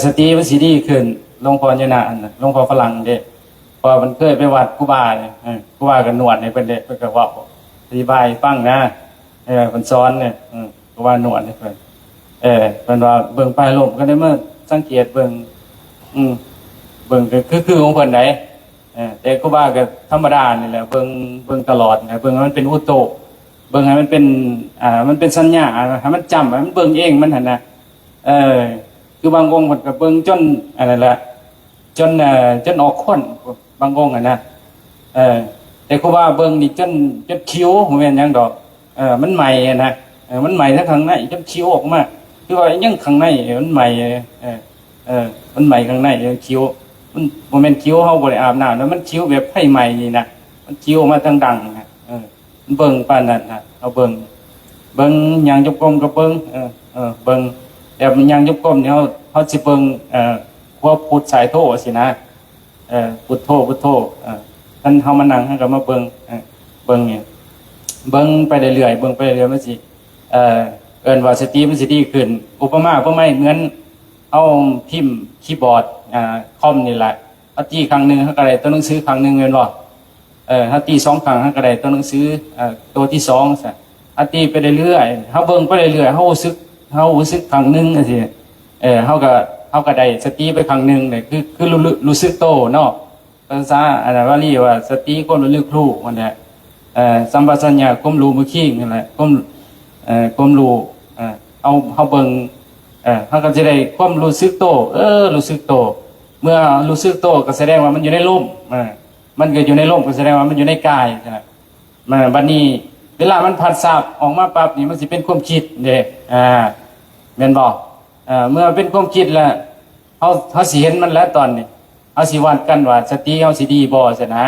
สติมันสิดีขึ้นหลวงพ่อยะนะอันน่ะหลวงพ่อฝรั่งเด้พอมันเคยไปวัดครูบาเนี่ยครูบาก็นวดให้เพิ่นเด้เพิ่นก็เว้าอธิบายฟังนะเพิ่นสอนเนี่ยครูบานวดให้เพิ่นเพิ่นว่าเบิ่งปลายลมก็ได้มาสังเกตเบิ่งก็คือของเพิ่นได้แต่ครูบาก็ธรรมดานี่แหละเบิ่งตลอดนะเบิ่งให้มันเป็นอุโตเบิ่งให้มันเป็นมันเป็นสัญญาให้มันจำให้มันเบิ่งเองมันหั่นน่ะคือบางองค์มันก็เบิ่งจนอะไรล่ะจนออกข้นบางองค์นะแต่ครูบาเบิ่งนี่จนคิ้วบ่แม่นหยังดอกมันใหม่นะมันใหม่ทั้งข้างในจนคิ้วออกมาคือว่ายังข้างในมันใหม่มันใหม่ข้างในคิ้วมันบ่แม่นคิ้วเฮาบ่ได้อาบน้ำแล้วมันคิ้วแบบไผใหม่นี่นะมันคิ้วมาทางดังนะมันเบิ่งปานนั้นน่ะเอาเบิ่งย่างจงกรมก็เบิ่งเบิ่งแต่ย่างจงกรมเนี่ยเฮาสิเบิ่งพวกพุทธสายโทสินะพุทโธท่านเฮามานั่งเฮาก็มาเบิ่งเนี่ยเบิ่งไปเรื่อยๆมันสิเอิ้นว่าสติมันสิดีขึ้นอุปมาบ่เหมือนเอาพิมพ์คีย์บอร์ดคอมนี่แหละเอาตีครั้งนึงเฮาก็ได้ตัวหนังสือครั้งนึงแม่นบ่ถ้าตี2ครั้งเฮาก็ได้ตัวหนังสือตัวที่2ซะเอาตีไปเรื่อยๆเฮาเบิ่งไปเรื่อยๆเฮารู้สึกครั้งนึงจังซี่เฮาก็ได้สติไปครั้งนึงเนี่ยคือรู้สึกโตเนาะภาษาอันนั้นว่าเรียกว่าสติก็ระลึกรู้มันแหละสัมปชัญญะก้มรู้มือขี้นั่นแหละก้มรู้เฮาเบิ่งเฮาก็จะได้ความรู้สึกโตรู้สึกโตเมื่อรู้สึกโตก็แสดงว่ามันอยู่ในลมมันก็อยู่ในลมก็แสดงว่ามันอยู่ในกายนะบัดนี้เวลามันผัสสะออกมาปั๊บนี่มันสิเป็นความคิดเด้แม่นบ่เมื่อเป็นความคิดแล้วเฮาสิเห็นมันแล้วตอนนี้เฮาสิวัดกันว่าสติเฮาสิดีบ่ซะนะ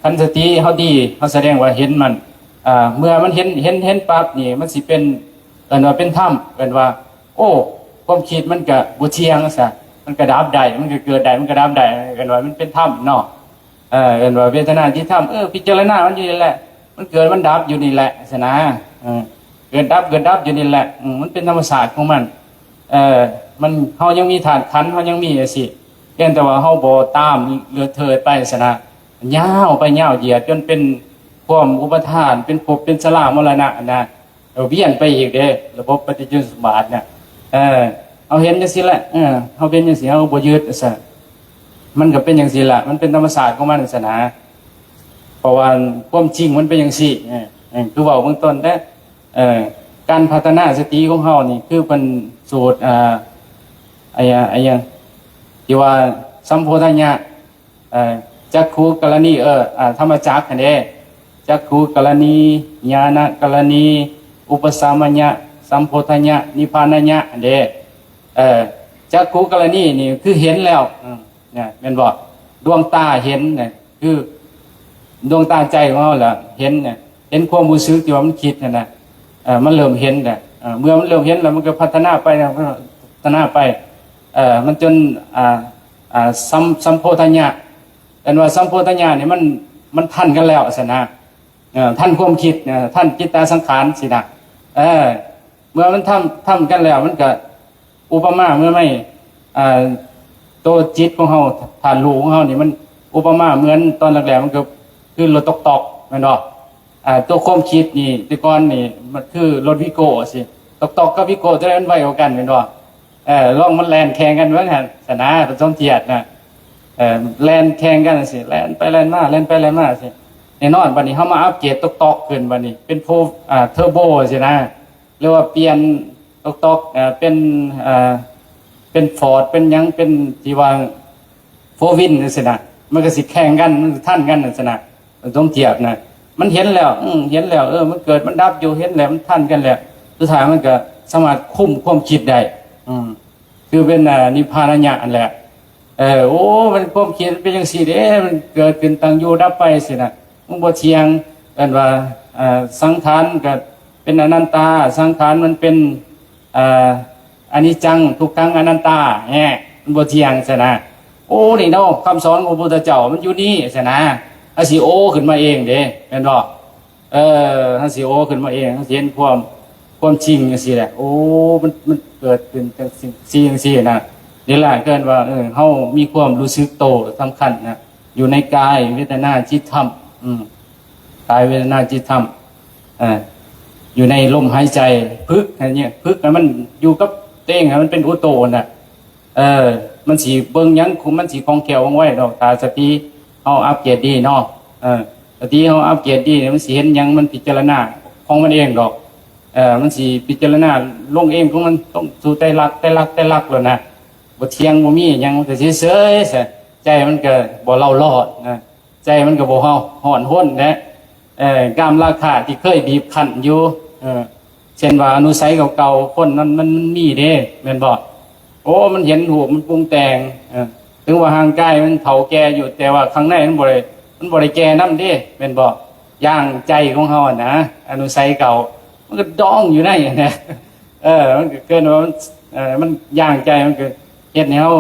คันสติเฮาดีเฮาแสดงว่าเห็นมันเมื่อมันเห็นปั๊บนี่มันสิเป็นว่าเป็นธรรมเป็นว่าโอ้ความคิดมันก็บ่เที่ยงซะ มันกระดับใดมันก็เกิดใดมันกระดับใดกันว่ามันเป็นธรรมเนาะกันว่าเวทนาที่ธรรมพิจารณามันอยู่นี่แหละมันเกิดมันดับอยู่นี่แหละสนะเกิดดับอยู่นี่แหละมันเป็นธรรมศาสตร์ของมันมันเฮายังมีฐานขันธ์เฮายังมีสิเพียงแต่ว่าเฮาบ่ตามเลือเถิดไปสนะยาวไปยาวเหยียดจนเป็นความอุปทานเป็นภพเป็นชรามรณะนะเวียนไปอีกเด้ระบบปฏิจจสมบัติเนี่ยเอาเห็นจังซี่แหละเอาเป็นจังซี่เอาบ่ยึดซะมันก็เป็นจังซี่ล่ะมันเป็นธรรมศาสตร์ของมันซะนะเพราะว่าความจริงมันเป็นจังซี่คือเว้าเบื้องต้นเด้การพัฒนาสติของเฮานี่คือเป็นสูตรไอ้ยังที่ว่าสัมโพธิญญะจักขุกรณีธรรมจักรนั่นเด้จักขุกรณีญาณกรณีอุปสัมมัญญะสัมโพธิญญะนิพพานัญญะอันเด้จักขุกรณีนี่คือเห็นแล้วเนี่ยแม่นบ่ดวงตาเห็นเนี่ยคือดวงตาใจของเฮาล่ะเห็นเนี่ยเห็นความรู้สึกที่ว่ามันคิดนั่นน่ะมันเริ่มเห็นน่ะเมื่อมันเริ่มเห็นแล้วมันก็พัฒนาไปมันจนสัมโพธิญญะแต่ว่าสัมโพธิญญะนี่มันทันกันแล้วซะนะท่านความคิดท่านจิตตสังขารสินะเมื่อมันทำกันแล้วมันก็อุปมาเมื่อไม่ตัวจิตของเฮาฐานรู้ของเฮานี่มันอุปมาเหมือนตอนแรกๆมันก็คือรถตอกแม่นบ่ตัวความคิดนี่แต่ก่อนนี่มันคือรถวิโก้สิตอกกับวิโก้จะได้มันไวกว่ากันแม่นบ่ลองมันแล่นแข่งกันว่าหั่นสนะผสมเทียดนะแล่นแข่งกันสิแล่นไปแล่นมาแล่นไปแล่นมาสิแน่นอนบัดนี้เฮามาอัปเกรดตอกขึ้นบัดนี้เป็นเทอร์โบสินะหรือว่าเปลี่ยนตอกเป็นฟอร์ดเป็นหยังเป็นที่ว่าโฟวินจังซี่นะมันก็สิแข่งกันมันทันกันจังซี่นะผสมเทียบนะมันเห็นแล้วเห็นแล้วมันเกิดมันดับอยู่เห็นแล้วมันทันกันแล้วสุดท้ายมันก็สามารถคุมความคิดได้คือเป็นนิพพานัญญะอันแหละโอ้มันความคิดเป็นจังซี่เด้มันเกิดขึ้นตั้งอยู่ดับไปสินะมันบ่เที่ยงกันว่าสังขารก็เป็นอนัตตาสังขารมันเป็นอนิจจังทุกขังอนัตตามันบ่เที่ยงซะนะโอ้นี่เนาะคำสอนของพระพุทธเจ้ามันอยู่นี่ซะนะอาสิโอขึ้นมาเองเด้แม่นบ่อาสิโอขึ้นมาเองเห็นความจริงจังซี่แหละโอ้มันเกิดขึ้นจังซี่นะนี่แหละเกินว่าเฮามีความรู้สึกโตสำคัญนะอยู่ในกายเวทนาจิตธรรมกายเวทนาจิตธรรมอยู่ในลมหายใจพึกอะไรเนี่ยพึกมันอยู่กับเต้งมันเป็นอุโตน่ะมันสิเบิ่งหยังมันสิคล่องแคล่วว่องไวดอกตาสติเฮาอัปเกรดดีเนาะสติเฮาอัปเกรดดีมันสิเห็นหยังมันพิจารณาของมันเองดอกมันสิพิจารณาลงเองของมันต้องสู่ไตรลักษณ์แล้วนะบ่เที่ยงบ่มีหยังมันก็เฉยๆซะใจมันก็บ่เล่ารอดนะใจมันก็บ่ฮ้อนห้นนะกามราคะที่เคยบีบคั้นอยู่เช่นว่าอนุสัยเก่าๆคนนั้นมันมีเด้แม่นบ่โอ้มันเห็นรูปมันปรุงแต่งถึงว่าร่างกายมันเฒ่าแก่อยู่แต่ว่าข้างในมันบ่ได้แก่นำเด้แม่นบ่ย่างใจของเฮานะอนุสัยเก่ามันก็ดองอยู่ในนะมันก็เกินว่ามันย่างใจมันก็เฮ็ดให้เฮา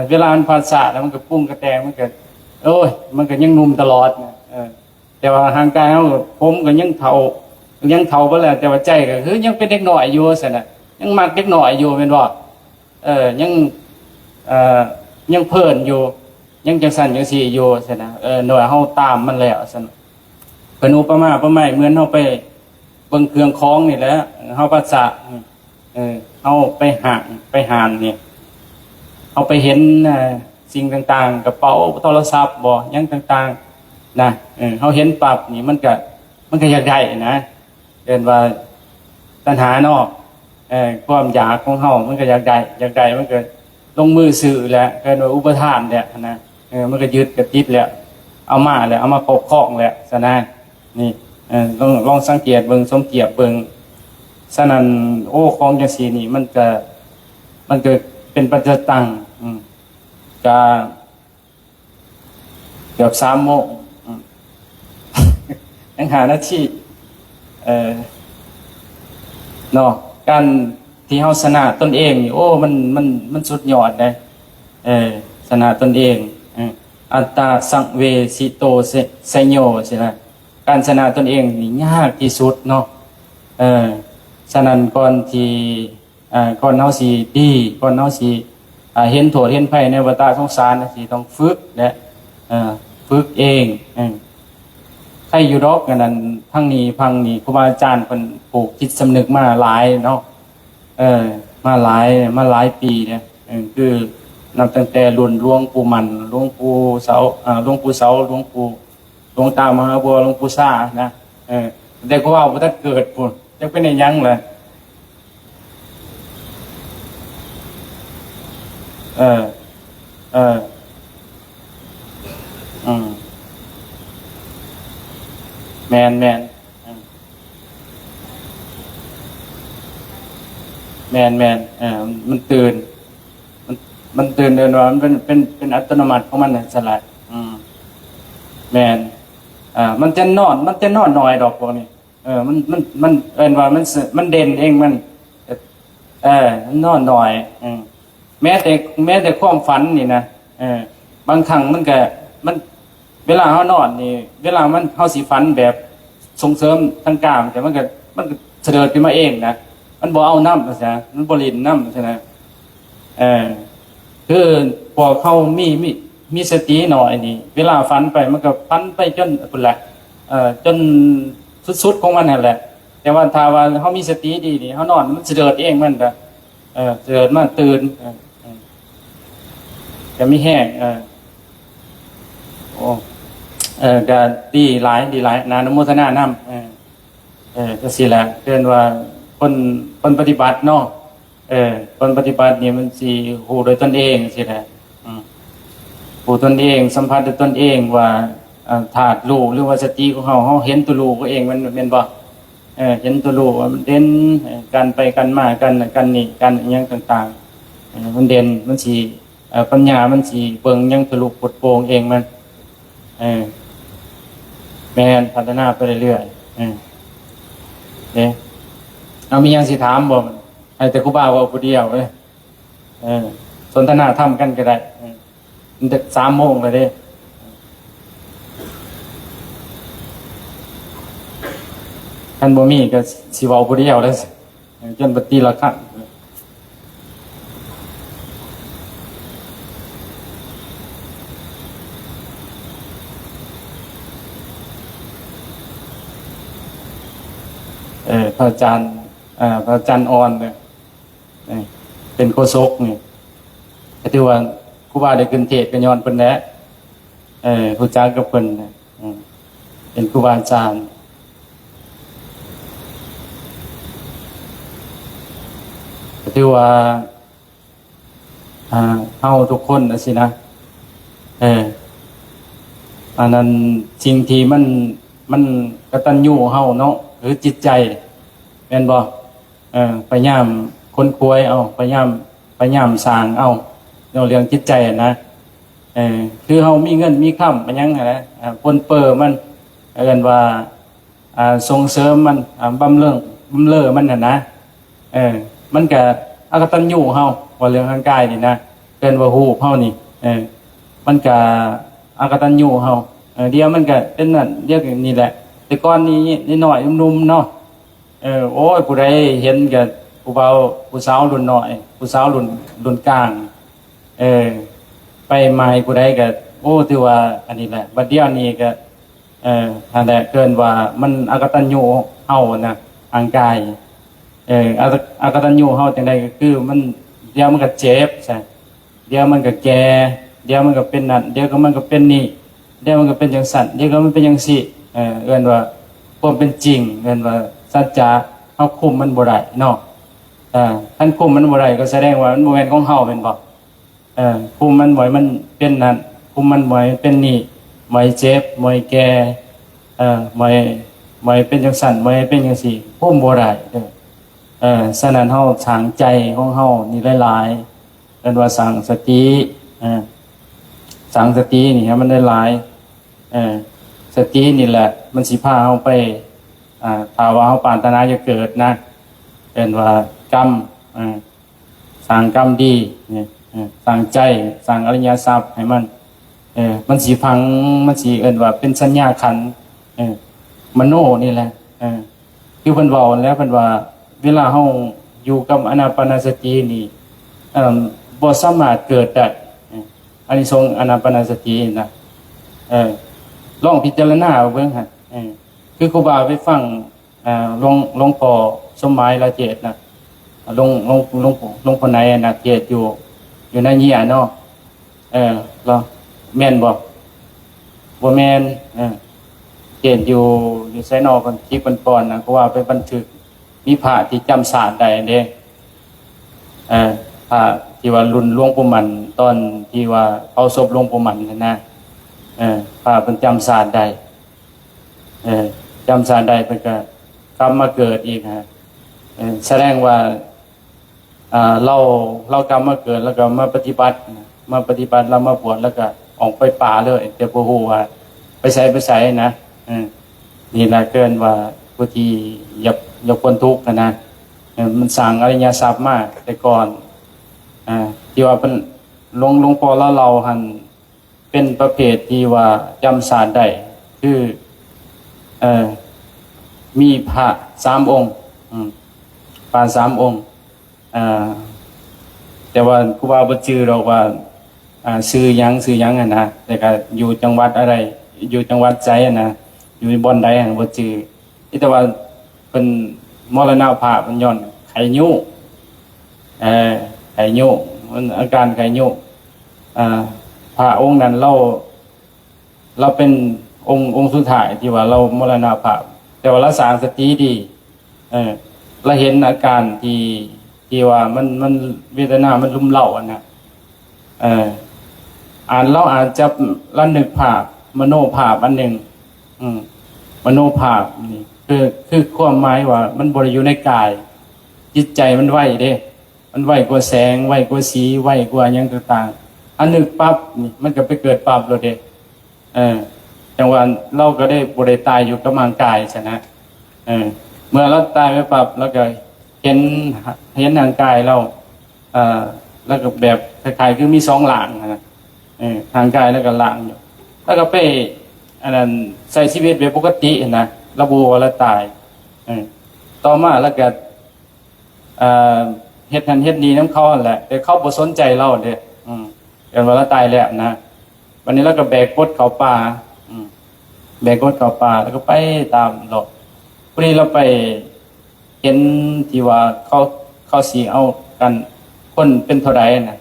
เวลามันภาษาแล้วมันก็ปรุงกระแตงมันก็โอ้ยมันก็ยังหนุ่มตลอดนะแต่ว่าร่างกายเฮาผมก็ยังเฒ่าบ่แล้วแต่ว่าใจก็คือยังเป็นเด็กน้อยอยู่ซั่นน่ะยังมักเด็กน้อยอยู่แม่นบ่ยังเพิ่นอยู่ยังจังซั่นจังซี่อยู่ซั่นน่ะหน่อยเฮาตามมันแล้วซั่นเพิ่นอุปมาประไม้เหมือนเฮาไปเบิ่งเครื่องของนี่แหละเฮาภาษาเฮาไปหานนี่เฮาไปเห็นสิ่งต่างๆกระเป๋าโทรศัพท์บ่หยังต่างๆนะเฮาเห็นปั๊บนี่มันก็อยากได้นะเรียนว่าตัณหาเนาะความอยากของเฮามันก็อยากได้มันก็ลงมือซื้อแหละเกิดว่าอุปทานเนี่ยนะมันก็ยึดกับติดแล้วเอามาแล้วเอามาครอบครองแล้วซะนะนี่ลองสังเกตเบิ่งสมเกียบเบิ่งฉะนั้นโอ้ของจังซี่นี่มันก็เป็นปัจจตังก็เกือบ3 โมงยังหาหน้าที่เนาะการที่เฮาชนะตนเองนี่โอ้มันสุดยอดเลย ชนะตนเองอัตตาสังเวสิโตไสโยใช่ไหมการชนะตนเองนี่ยากที่สุดเนาะฉะนั้นก่อนที่ก่อนเฮาสิดีก่อนเฮาสิเห็นโทษเห็นภัยในวัฏสงสารสิต้องฝึกและฝึกเองใครอยู่ดอกกันนั้นทั้งนี้พังนี้ครูบาอาจารย์เพิ่นปลูกจิตสำนึกมาหลายเนาะมาหลายปีเนี่ยคือนับตั้งแต่รุ่นหลวงปู่มันหลวงปู่เสาหลวงปู่เสาหลวงปู่หลวงตามหาบัวหลวงปู่ซ่านะแต่ก็ว่าบ่ทันเกิดพุ่นจักเป็นได้หยังล่ะแมนแมนมันตื่นมันตื่นเดินว่ามันเป็นอัตโนมัติของมันน่ะสลายแมนมันจะนอนน้อยดอกพวกนี้มันว่ามันเด่นเองมันนอนน้อยแม้แต่ความฝันนี่นะบางครั้งมันเวลาเฮานอนนี่เวลามันเฮาสิฝันแบบส่งเสริมทางกายแต่มันก็เสด็จขึ้นมาเองนะมันบ่เอาน้ำซะมันบ่ลิ้นน้ำซะนะคือพอเขามีสติหน่อยนี่เวลาฝันไปมันก็ฝันไปจนพุ่นแหละจนสุดๆของมันนั่นแหละแต่ว่าถ้าว่าเฮามีสติดีนี่เฮานอนมันเสด็จเองมันก็เสด็จมาตื่นจะมีแห้งก็ดีหลายนานุโมทนานำก็สิแหละเกินว่าคนปฏิบัติเนาะคนปฏิบัตินี่มันสิฮู้โดยตนเองสิแหละฮู้ตนเองสัมผัสด้วยตนเองว่าธาตุรู้หรือว่าสติของเฮาเห็นตัวรู้ก็เองมันแม่นบ่เห็นตัวรู้ว่ามันเด่นกันไปกันมากันนี่กันอีหยังต่างๆมันเด่นมันสิปัญญามันสิเบิ่งยังทะลุปลดโปร่งเองมันแม่นพัฒนาไปเรื่อยเอามีหยังสิถามบ่ให้แต่ครูบาเว้าผู้เดียวสนทนาธรรมกันก็ได้มันจะ3 โมงแล้วเด้คันบ่มีก็สิเว้าผู้เดียวแล้วจนบ่ตีละครั้งพระอาจารย์อ่อนเนี่ยเป็นโฆษกนี่ก็ถือว่าครูบาได้ขึ้นเทศน์ก็ย้อนเพิ่นแหละรู้จักกับเพิ่นเป็นครูบาอาจารย์ก็ถือว่าเฮาทุกคนน่ะสินะอันนั้นสิ่งที่มันกตัญญูเฮาเนาะหรือจิตใจแม่นบ่พยายามค้นคว้ยเอาพยายามสร้างเอาเรื่องจิตใจนะคือเฮามีเงินมีค่ำมันยังนะปนเปื้อมันเอิ้นว่าส่งเสริมมันบำเรอมันน่ะนะมันก็อกตัญญูเฮาว่าเรื่องทางกายนี่นะเอิ้นว่าฮู้เฮานี่มันก็อกตัญญูเฮาเดี๋ยวมันก็เป็นนั่นเรียกอย่างนี้แหละแต่ก่อนนี้นิดหน่อยนุ่มๆเนาะโอ้ยผู้ใดเห็นกับผู้เบาผู้สาวรุ่นน้อยผู้สาวรุ่นกลางไปใหม่ผู้ใดก็โอ้ถือว่าอันนี้แหละบัดเดี๋ยวนี้ก็นั่นแหละเกินว่ามันอกตัญญูเฮานะทางกายอกตัญญูเฮาจังได๋ก็คือมันเดี๋ยวมันก็เจ็บใช่เดี๋ยวมันก็แก่เดี๋ยวมันก็เป็นนั่นเดี๋ยวก็มันก็เป็นนี่เดี๋ยวมันก็เป็นจังสั่นเดี๋ยวก็มันเป็นจังซี่เอิ้นว่าความเป็นจริงเอิ้นว่าสัจจะเฮาคุมมันบ่ได้เนาะท่านคุมมันบ่ได้ก็แสดงว่ามันบ่แม่นของเฮาแม่นบ่คุมมันบ่ให้มันเป็นนั่นคุมมันบ่ให้เป็นนี่บ่ให้เจ็บบ่ให้แก่บ่ให้เป็นจังสั่นบ่ให้เป็นจังซี่คุมบ่ได้ฉะนั้นเฮาสร้างใจของเฮานี่หลายๆเอิ้นว่าสร้างสติสร้างสตินี่ให้มันได้หลายสตินี่แหละมันสิพาเฮาไปถ้าว่าเฮาปรารถนาจะเกิดนะเป็นว่ากรรมสร้างกรรมดีเนี่ย สร้างใจสร้างอริยทรัพย์ให้มันมันสิฟังมันสิเอิ้นว่าเป็นสัญญาขันธ์มโนนี่แหละคือเพิ่นเว้าแล้วเพิ่นว่าเวลาเฮาอยู่กับอานาปานสตินี่บ่สามารถเกิดได้อานิสงส์อานาปานสตินะลองพิจารณาเอาเบิ่งฮะคือครูบาไปฟังหลวงพ่อสมหมายละเจตนะหลวงพ่อไหนนะเจตอยู่ในนี้เนาะเราแม่นบ่แม่นเจตอยู่ไสนอกันที่ปอนนะก็ว่าไปบันทึกมีพระที่จำศาสตร์ได้เด้พระที่ว่ารุ่นหลวงปู่มันตอนที่ว่าเผาศพหลวงปู่มันนะพระเพิ่นจำศาสตร์ได้จำศาสตร์ได้เพิ่นก็กลับมาเกิดอีกฮะแสดงว่าเรากลับมาเกิดแล้วก็มาปฏิบัติแล้วมาบวชแล้วก็ออกไปป่าเลยแต่บ่ฮู้ว่าไปไสนะนี่ล่ะเกินว่าผู้ที่อยากพ้นทุกข์นะมันสร้างอริยทรัพย์มาแต่ก่อนที่ว่าเป็นหลวงพ่อเราหันเป็นประเภทที่ว่าจำศาสตร์ได้คือมีพระ3 องค์พระ3 องค์แต่ว่าครูบาบ่ชื่อหรอกว่าชื่อหยังนะแต่ก็อยู่จังหวัดอะไรอยู่จังหวัดใจนะอยู่บ่อนใดบ่ชื่อแต่ว่าเป็นมรณภาพมันย้อนไข้ยุไข้ยุมันอาการไข้ยุพระองค์นั้นเราเป็นองค์สุดท้ายที่ว่าเรามรณภาพแต่ว่าเราสร้างสติดีเราเห็นอาการที่ว่ามันเวทนามันรุมเร้านะเราอาจจะระลึกภาพมโนภาพอันหนึ่งมโนภาพนี่คือความหมายว่ามันบ่ได้อยู่ในกายจิตใจมันไหวเด้มันไหวกว่าแสงไหวกว่าสีไหวกว่าหยังต่างๆอันนึกปั๊บนี่มันก็ไปเกิดปั๊บแล้วเด้จังว่าเราก็ได้บ่ได้ตายอยู่กับร่างกายซะนะเมื่อเราตายไปปั๊บแล้วก็เห็นร่างกายเราแล้วก็แบบคล้ายๆคือมี2หลังนะร่างกายแล้วก็หลังอยู่แล้วก็ไปอันนั้นใช้ชีวิตแบบปกตินะระบบว่าตายต่อมาแล้วก็เฮ็ดนั่นเฮ็ดนี่นำเขานั่นแหละแต่เขาบ่สนใจเราเด้เกิดว่าเราตายแล้วนะวันนี้เราก็แบกกดเข้าป่าแบกกดเข้าป่าแล้วก็ไปตามหลอกพอดีเราไปเห็นที่ว่าเขาสิเอากันคนเป็นเท่าใดน่ะ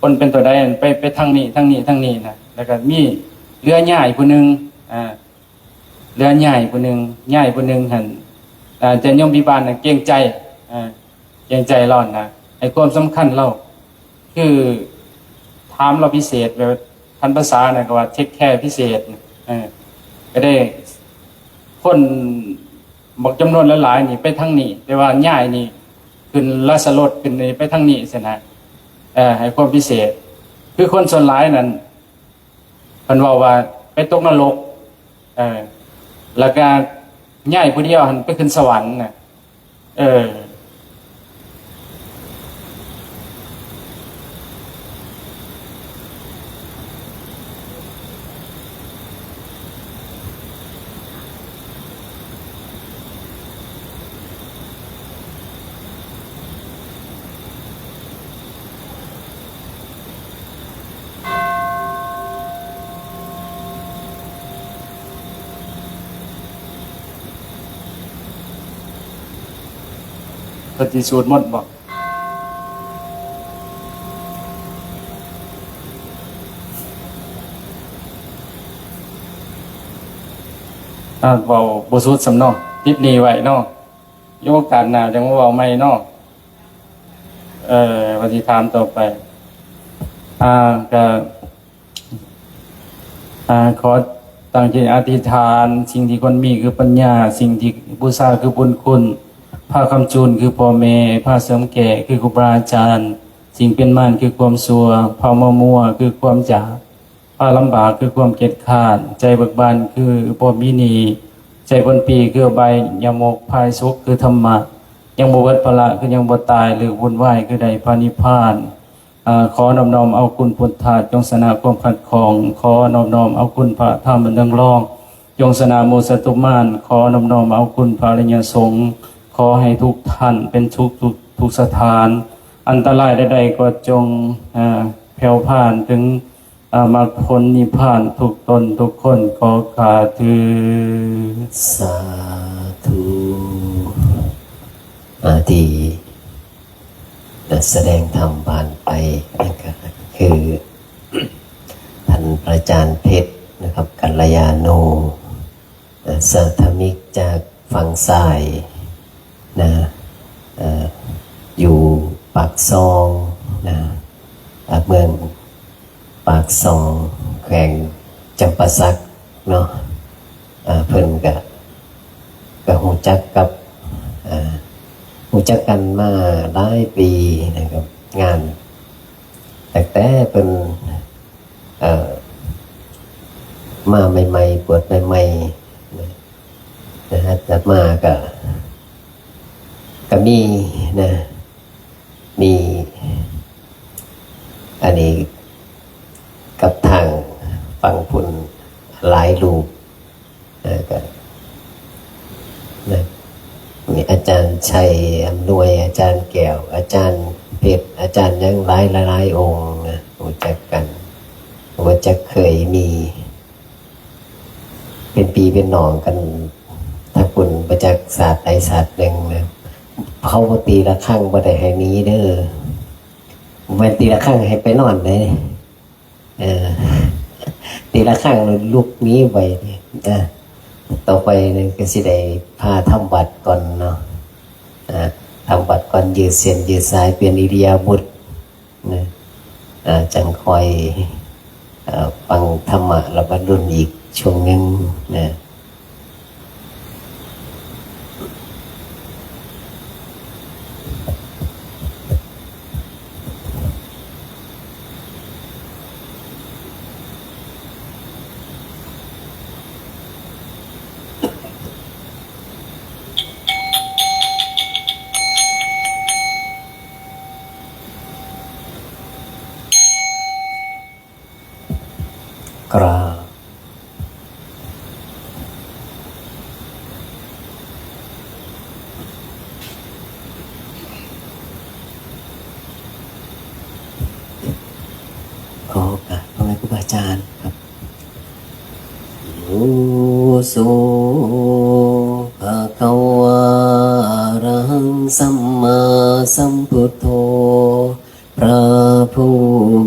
คนเป็นเท่าใดไปทางนี้นะแล้วก็มีเรือใหญ่ผู้นึงเรือใหญ่ผู้นึงหั่นจะยมพิบาลน่ะเกรงใจเรานะไอ้ความสำคัญเราคือถามเราพิเศษแบบพันภาษาน่ะก็ว่าเทคแคร์พิเศษก็ได้คนบอกจำนวนหลายๆนี่ไปทางนี้แต่ว่าใหญ่นี่ขึ้นราชรถขึ้นไปทางนี้ซั่นนะให้ความพิเศษคือคนส่วนหลายนั้นเพิ่นว่าไปตกนรกแล้วก็ย้ายผู้เดียวหันไปขึ้นสวรรค์น่ะปฏิสูตรหมดบอกเว้าบ่สุดสำเนาะติดหนี้ไว้เนาะโอกาสหน้าจังว่าเว้าใหม่เนาะปฏิถามต่อไปก็ขอตั้งใจอธิษฐานสิ่งที่คนมีคือปัญญาสิ่งที่บูชาคือบุญคุณผ้าคำจูนคือพ่อแม่ผ้าเสริมแก่คือครูบาอาจารย์สิ่งเป็นม่านคือความสัวผ้ามัวคือความจาผ้าลำบากคือความเกียจคร้านใจเบิกบานคือบ่มีหนี้ใจคนปีคือใบยมกภายสุขคือธรรมะยังบ่เบิดภาระคือยังบ่ตายหรือวุ่นวายคือใดพระนิพพาน ขอนอบน้อมเอาคุณพุทธาจงสนาความขัดของขอนอบน้อมเอาคุณพระธรรมบันเทิงรองจงสนาโมสตุมานขอนอบน้อมเอาคุณพระอริยสงฆ์ขอให้ทุกท่านเป็นทุกสถานอันตรายใดๆก็จงแผ่วผ่านถึงมรรคผลนิพพานทุกตนทุกคนขอกราบถือ สาธุที่แสดงธรรมผ่านไปนะครับคือ ท่านพระอาจารย์เพชรนะครับกัลยาโนสัทธมิกจากฝั่งซ้ายนะอยู่ปากซองนะเมืองปากซองแขวงจำปาสักเนาะเพิ่นก็หูจักกับหูจักกันมาหลายปีนะครับงานแต่เป็นมาใหม่ๆเปิดใหม่ๆนะฮะแต่มาก็มีนะมีอันนี้กับทางฝั่งพุ่นหลายรูปก็นะมีอาจารย์ชัยอำนวยอาจารย์แก้วอาจารย์เพชรอาจารย์ยังหลายองค์นะรู้จักกันว่าจะเคยมีเป็นปีเป็นหนองกันถ้าคุณประจักษ์ศาสตร์ใดศาสตร์หนึ่งนะเขาตีละครั้งบ่ได้ให้นี้เด้อมันตีละครั้งให้ไปนอนเลยตีละครั้งลุกนี้ไปต่อไปนึงก็สิได้พาทำบัตรก่อนเนาะทำบัตรก่อนยืดเส้นยืดสายเปลี่ยนอิริยาบถนะจังคอยฟังธรรมะแล้วก็รุ่นอีกช่วงหนึ่งนะกราบขอโอกาสพ่อแม่ครูบาอาจารย์ครับโอโสภะคะวะอะระหังสัมมาสัมพุทโธพระผู้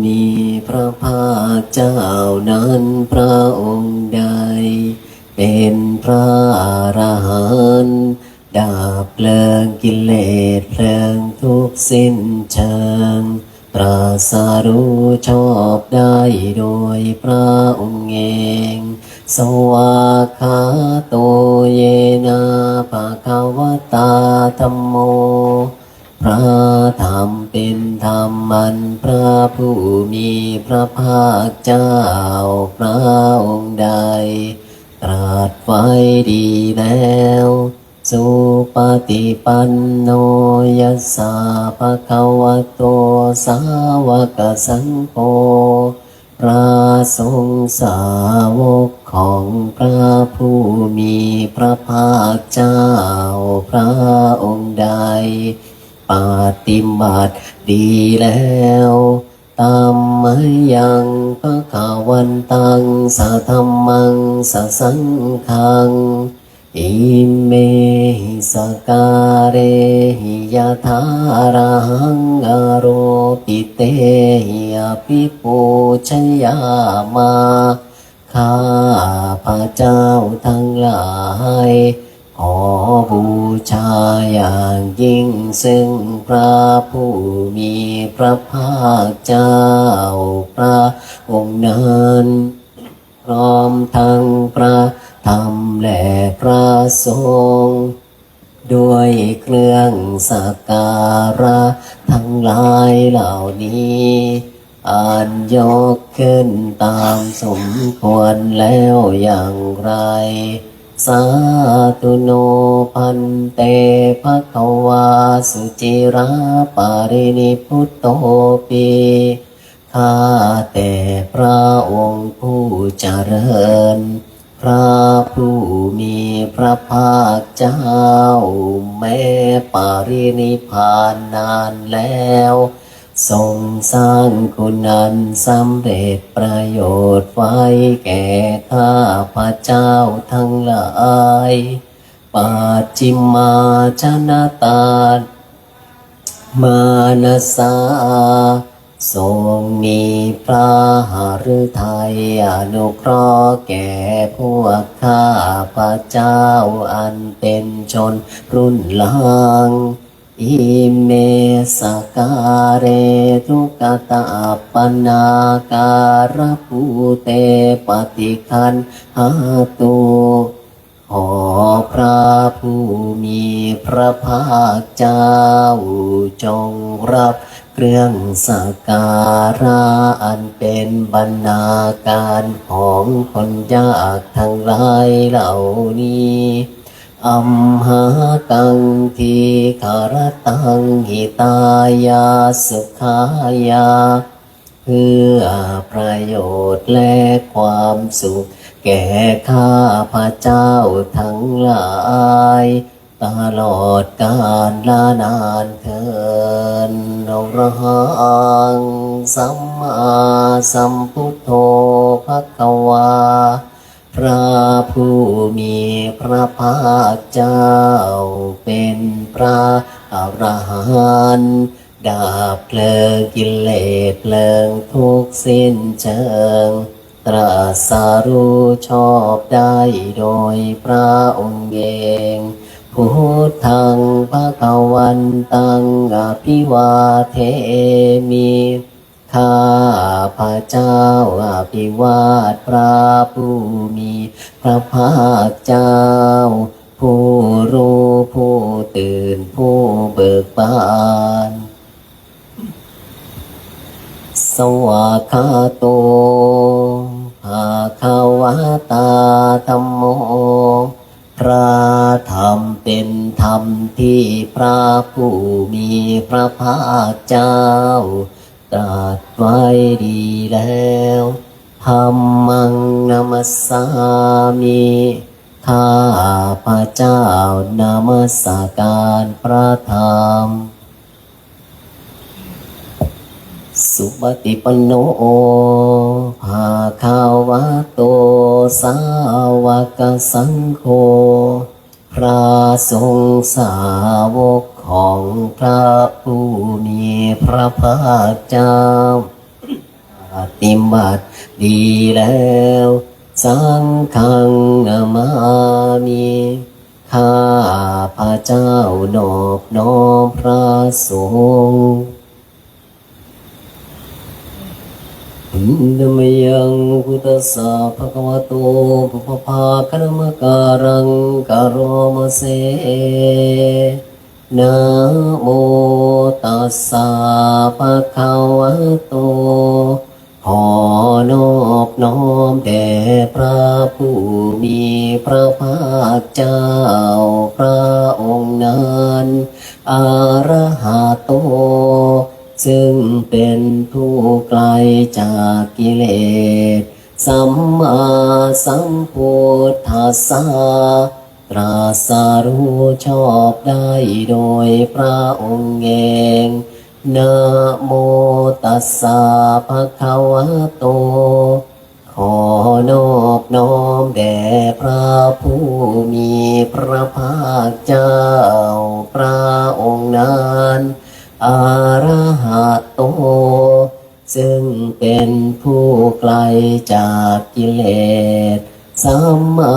มีพระภาคเจ้านั้นพระองค์ใดเป็นพระอรหันต์ดับเพลิงกิเลสเพลิงทุกข์สิ้นเชิงตรัสรู้ชอบได้โดยพระองค์เองสวากขาโตเยนะภะคะวะตาธัมโมพระธรรมเป็นธรรมันพระผู้มีพระภาคเจ้าพระองค์ใดตรัสไว้ดีแล้วสุปฏิปันโนยัสสะภะคะวะโตสาวกสังโฆพระสงฆ์สาวกของพระผู้มีพระภาคเจ้าพระองค์ใดปฏิบัติดีแล้วตามมายังภะคะวันตังสะธัมมังสะสังฆังอิเมหิสการะหิยะถาระหังอโรปิเตหิอภิปูชยามาข้าพระเจ้าทั้งหลายขอบูชาอย่างยิ่งซึ่งพระผู้มีพระภาคเจ้าพระองค์นั้นพร้อมทั้งพระธรรมและพระสงฆ์ด้วยเครื่องสักการะทั้งหลายเหล่านี้อันยกขึ้นตามสมควรแล้วอย่างไร สาธุโนพันเตภควาสุจิราปารินิพุตโตปีข้าแต่พระองค์ผู้เจริญพระผู้มีพระภาคเจ้าแม้ปารินิพพานนานแล้วทรงสร้างคุณนันสำเร็จประโยชน์ไว้แก่ข้าพระเจ้าทั้งหลายปัจจิมมาชนะตามานะสาทรงมีพระหฤทัยอนุเคราะห์แก่พวกข้าพระเจ้าอันเป็นชนรุ่นหลังอิเมสการเรทุกตาปนาการภูเตปฏิคันหาตุขอพระผู้มีพระภาคเจ้าจงรับเครื่องสักการะอันเป็นบรรณาการของคนยากทั้งหลายเหล่านี้อัมหากังทีคารตังหิตายาสุขายาเพื่อประโยชน์และความสุขแก่ข้าพระเจ้าทั้งหลายตลอดกาลละนานเถิดอรหังสัมมาสัมพุทโธภควาพระผู้มีพระภาคเจ้าเป็นพระอรหันต์ดาบเพลิงกิเลสเพลิงทุกข์สิ้นเชิงตรัสรู้ชอบได้โดยพระองค์เองพุทธังภคะวันตังอภิวาเทมิข้าพระเจ้าอภิวาทพระผู้มีพระภาคเจ้าผู้รู้ผู้ตื่นผู้เบิกบานสวากขาโตภาควตาธัมโมพระธรรมเป็นธรรมที่พระผู้มีพระภาคเจ้าตรัสไว้ดีแล้วธัมมังนัมสสามิข้าพระเจ้านมัสการพระธรรมสุปฏิปันโนภาคาวะโตสาวกสังโฆพระสงฆ์สาวกของพระผู้มีพระภาคเจ้าปฏิบัติดีแล้วสังฆังนามามิข้าพระเจ้านอบน้อมพระสงฆ์ธรรมยังพุทธัสสะภะคะวะโตปุพพาคณมการังกะโรมะเสนะโมตัสสะภะคะวะโตขอนอบน้อมแด่พระผู้มีพระภาคเจ้าพระองค์นั้นอะระหะโตซึ่งเป็นผู้ไกลจากกิเลสสัมมาสัมพุทธัสสะตรัสรู้ชอบได้โดยพระองค์เองนะโมตัสสะภะคะวะโตขอนอบน้อมแด่พระผู้มีพระภาคเจ้าพระองค์นั้นอะระหะโตซึ่งเป็นผู้ไกลจากกิเลสสัมมา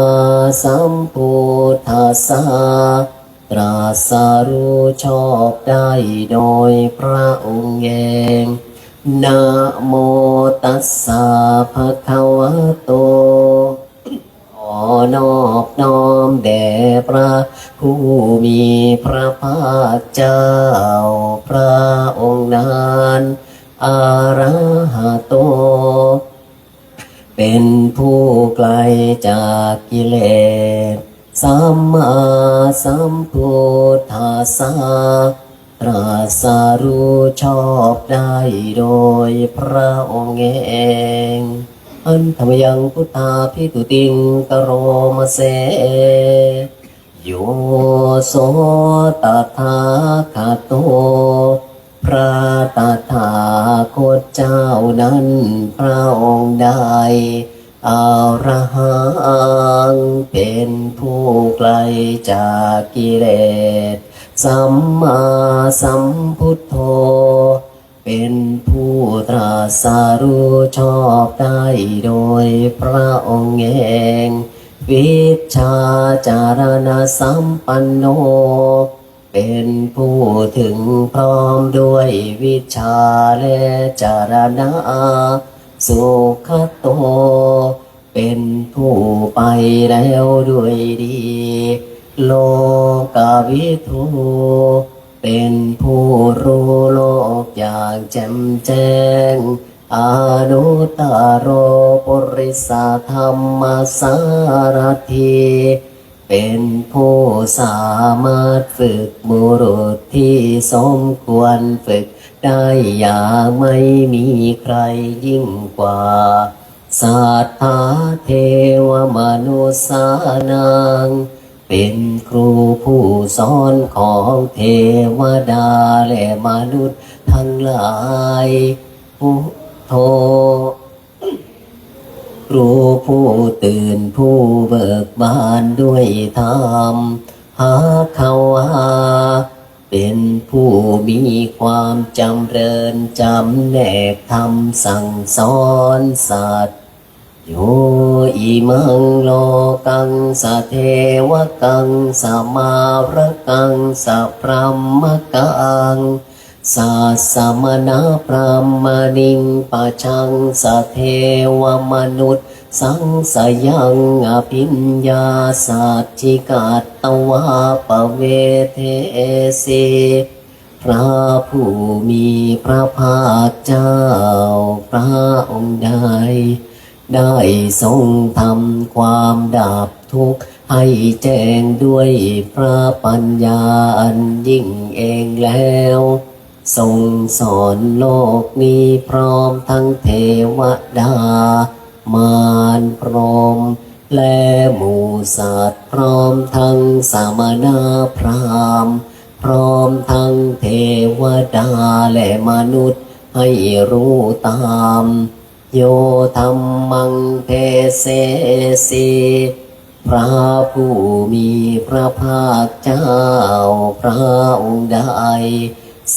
สัมพุทธัสสะตรัสรู้ชอบได้โดยพระองค์เองนะโมตัสสะภะคะวะโตขอนอบน้อมแด่พระผู้มีพระภาคเจ้าพระองค์นั้นอะระหะโตเป็นผู้ไกลจากกิเลส สัมมาสัมพุทธัสสะตรัสรู้ชอบได้โดยพระองค์เองอันธรรมยังพุทธาภิตุติงกโรมเสโยโสตถาคตโตพระตถาคตเจ้านั้นพระองค์ใดอรหังเป็นผู้ไกลจากกิเลสสัมมาสัมพุทโธเป็นผู้ตรัสรู้ชอบได้โดยพระองค์เองวิชชาจารณสัมปันโนเป็นผู้ถึงพร้อมด้วยวิชาและจารณะสุขโตเป็นผู้ไปแล้วด้วยดีโลกวิทูเป็นผู้รู้โลกอย่างแจ่มแจ้งอนุตตโรปุริสธรรมสารถีเป็นผู้สามารถฝึกบุรุษที่สมควรฝึกได้อย่างไม่มีใครยิ่งกว่าสัทธาเทวมนุษย์สานังเป็นครูผู้สอนของเทวดาและมนุษย์ทั้งหลายพุทโธครูผู้ตื่นผู้เบิกบานด้วยธรรมหาเขาว่าเป็นผู้มีความจำเริญจำแนกธรรมสั่งสอนสัตว์โยอิมังโลกังสะเทวกังสะมาระกังสะพรหมกังสัสสมณพรหมณิงปะชังสะเทวมนุษย์สังสยังอภิญญาสัจจิกัตตวาปเวเทสีพระผู้มีพระภาคเจ้าพระองค์ใดได้ทรงทำความดับทุกข์ให้แจ้งด้วยพระปัญญาอันยิ่งเองแล้วทรงสอนโลกนี้พร้อมทั้งเทวดามารพรหมและหมู่สัตว์พร้อมทั้งสมณพราหมณ์พร้อมทั้งเทวดาและมนุษย์ให้รู้ตามโยธรรมังเทเสสีพระผู้มีพระภาคเจ้าพระองค์ใด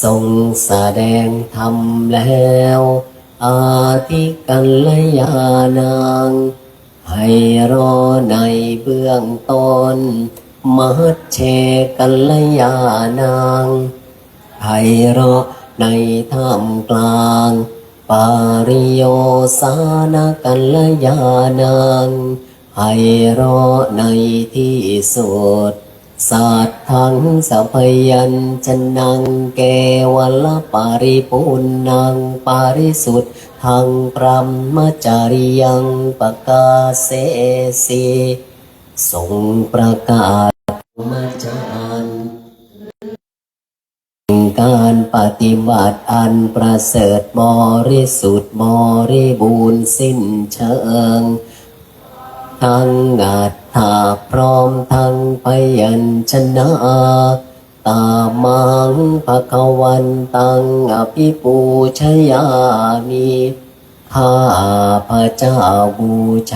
ทรงแสดงธรรมแล้วอาทิกัลยานางให้รอในเบื้องต้นมัชเชกัลยานางให้รอในท่ามกลางปาริโยสานกัลยานางให้รอในที่สุดสัตถังสัพยัญชนังเกวลปาริปุณังปาริสุทธังพรหมจาริยังปกาเสสีทรงประกาศมาจารย์การปฏิบัติอันประเสริฐบริสุทธิ์บริบูรณ์สิ้นเชิงทั้งอัตถาพร้อมทั้งพยัญชนะตามังภควันตังอภิปูชยามิข้าพระเจ้าบูชา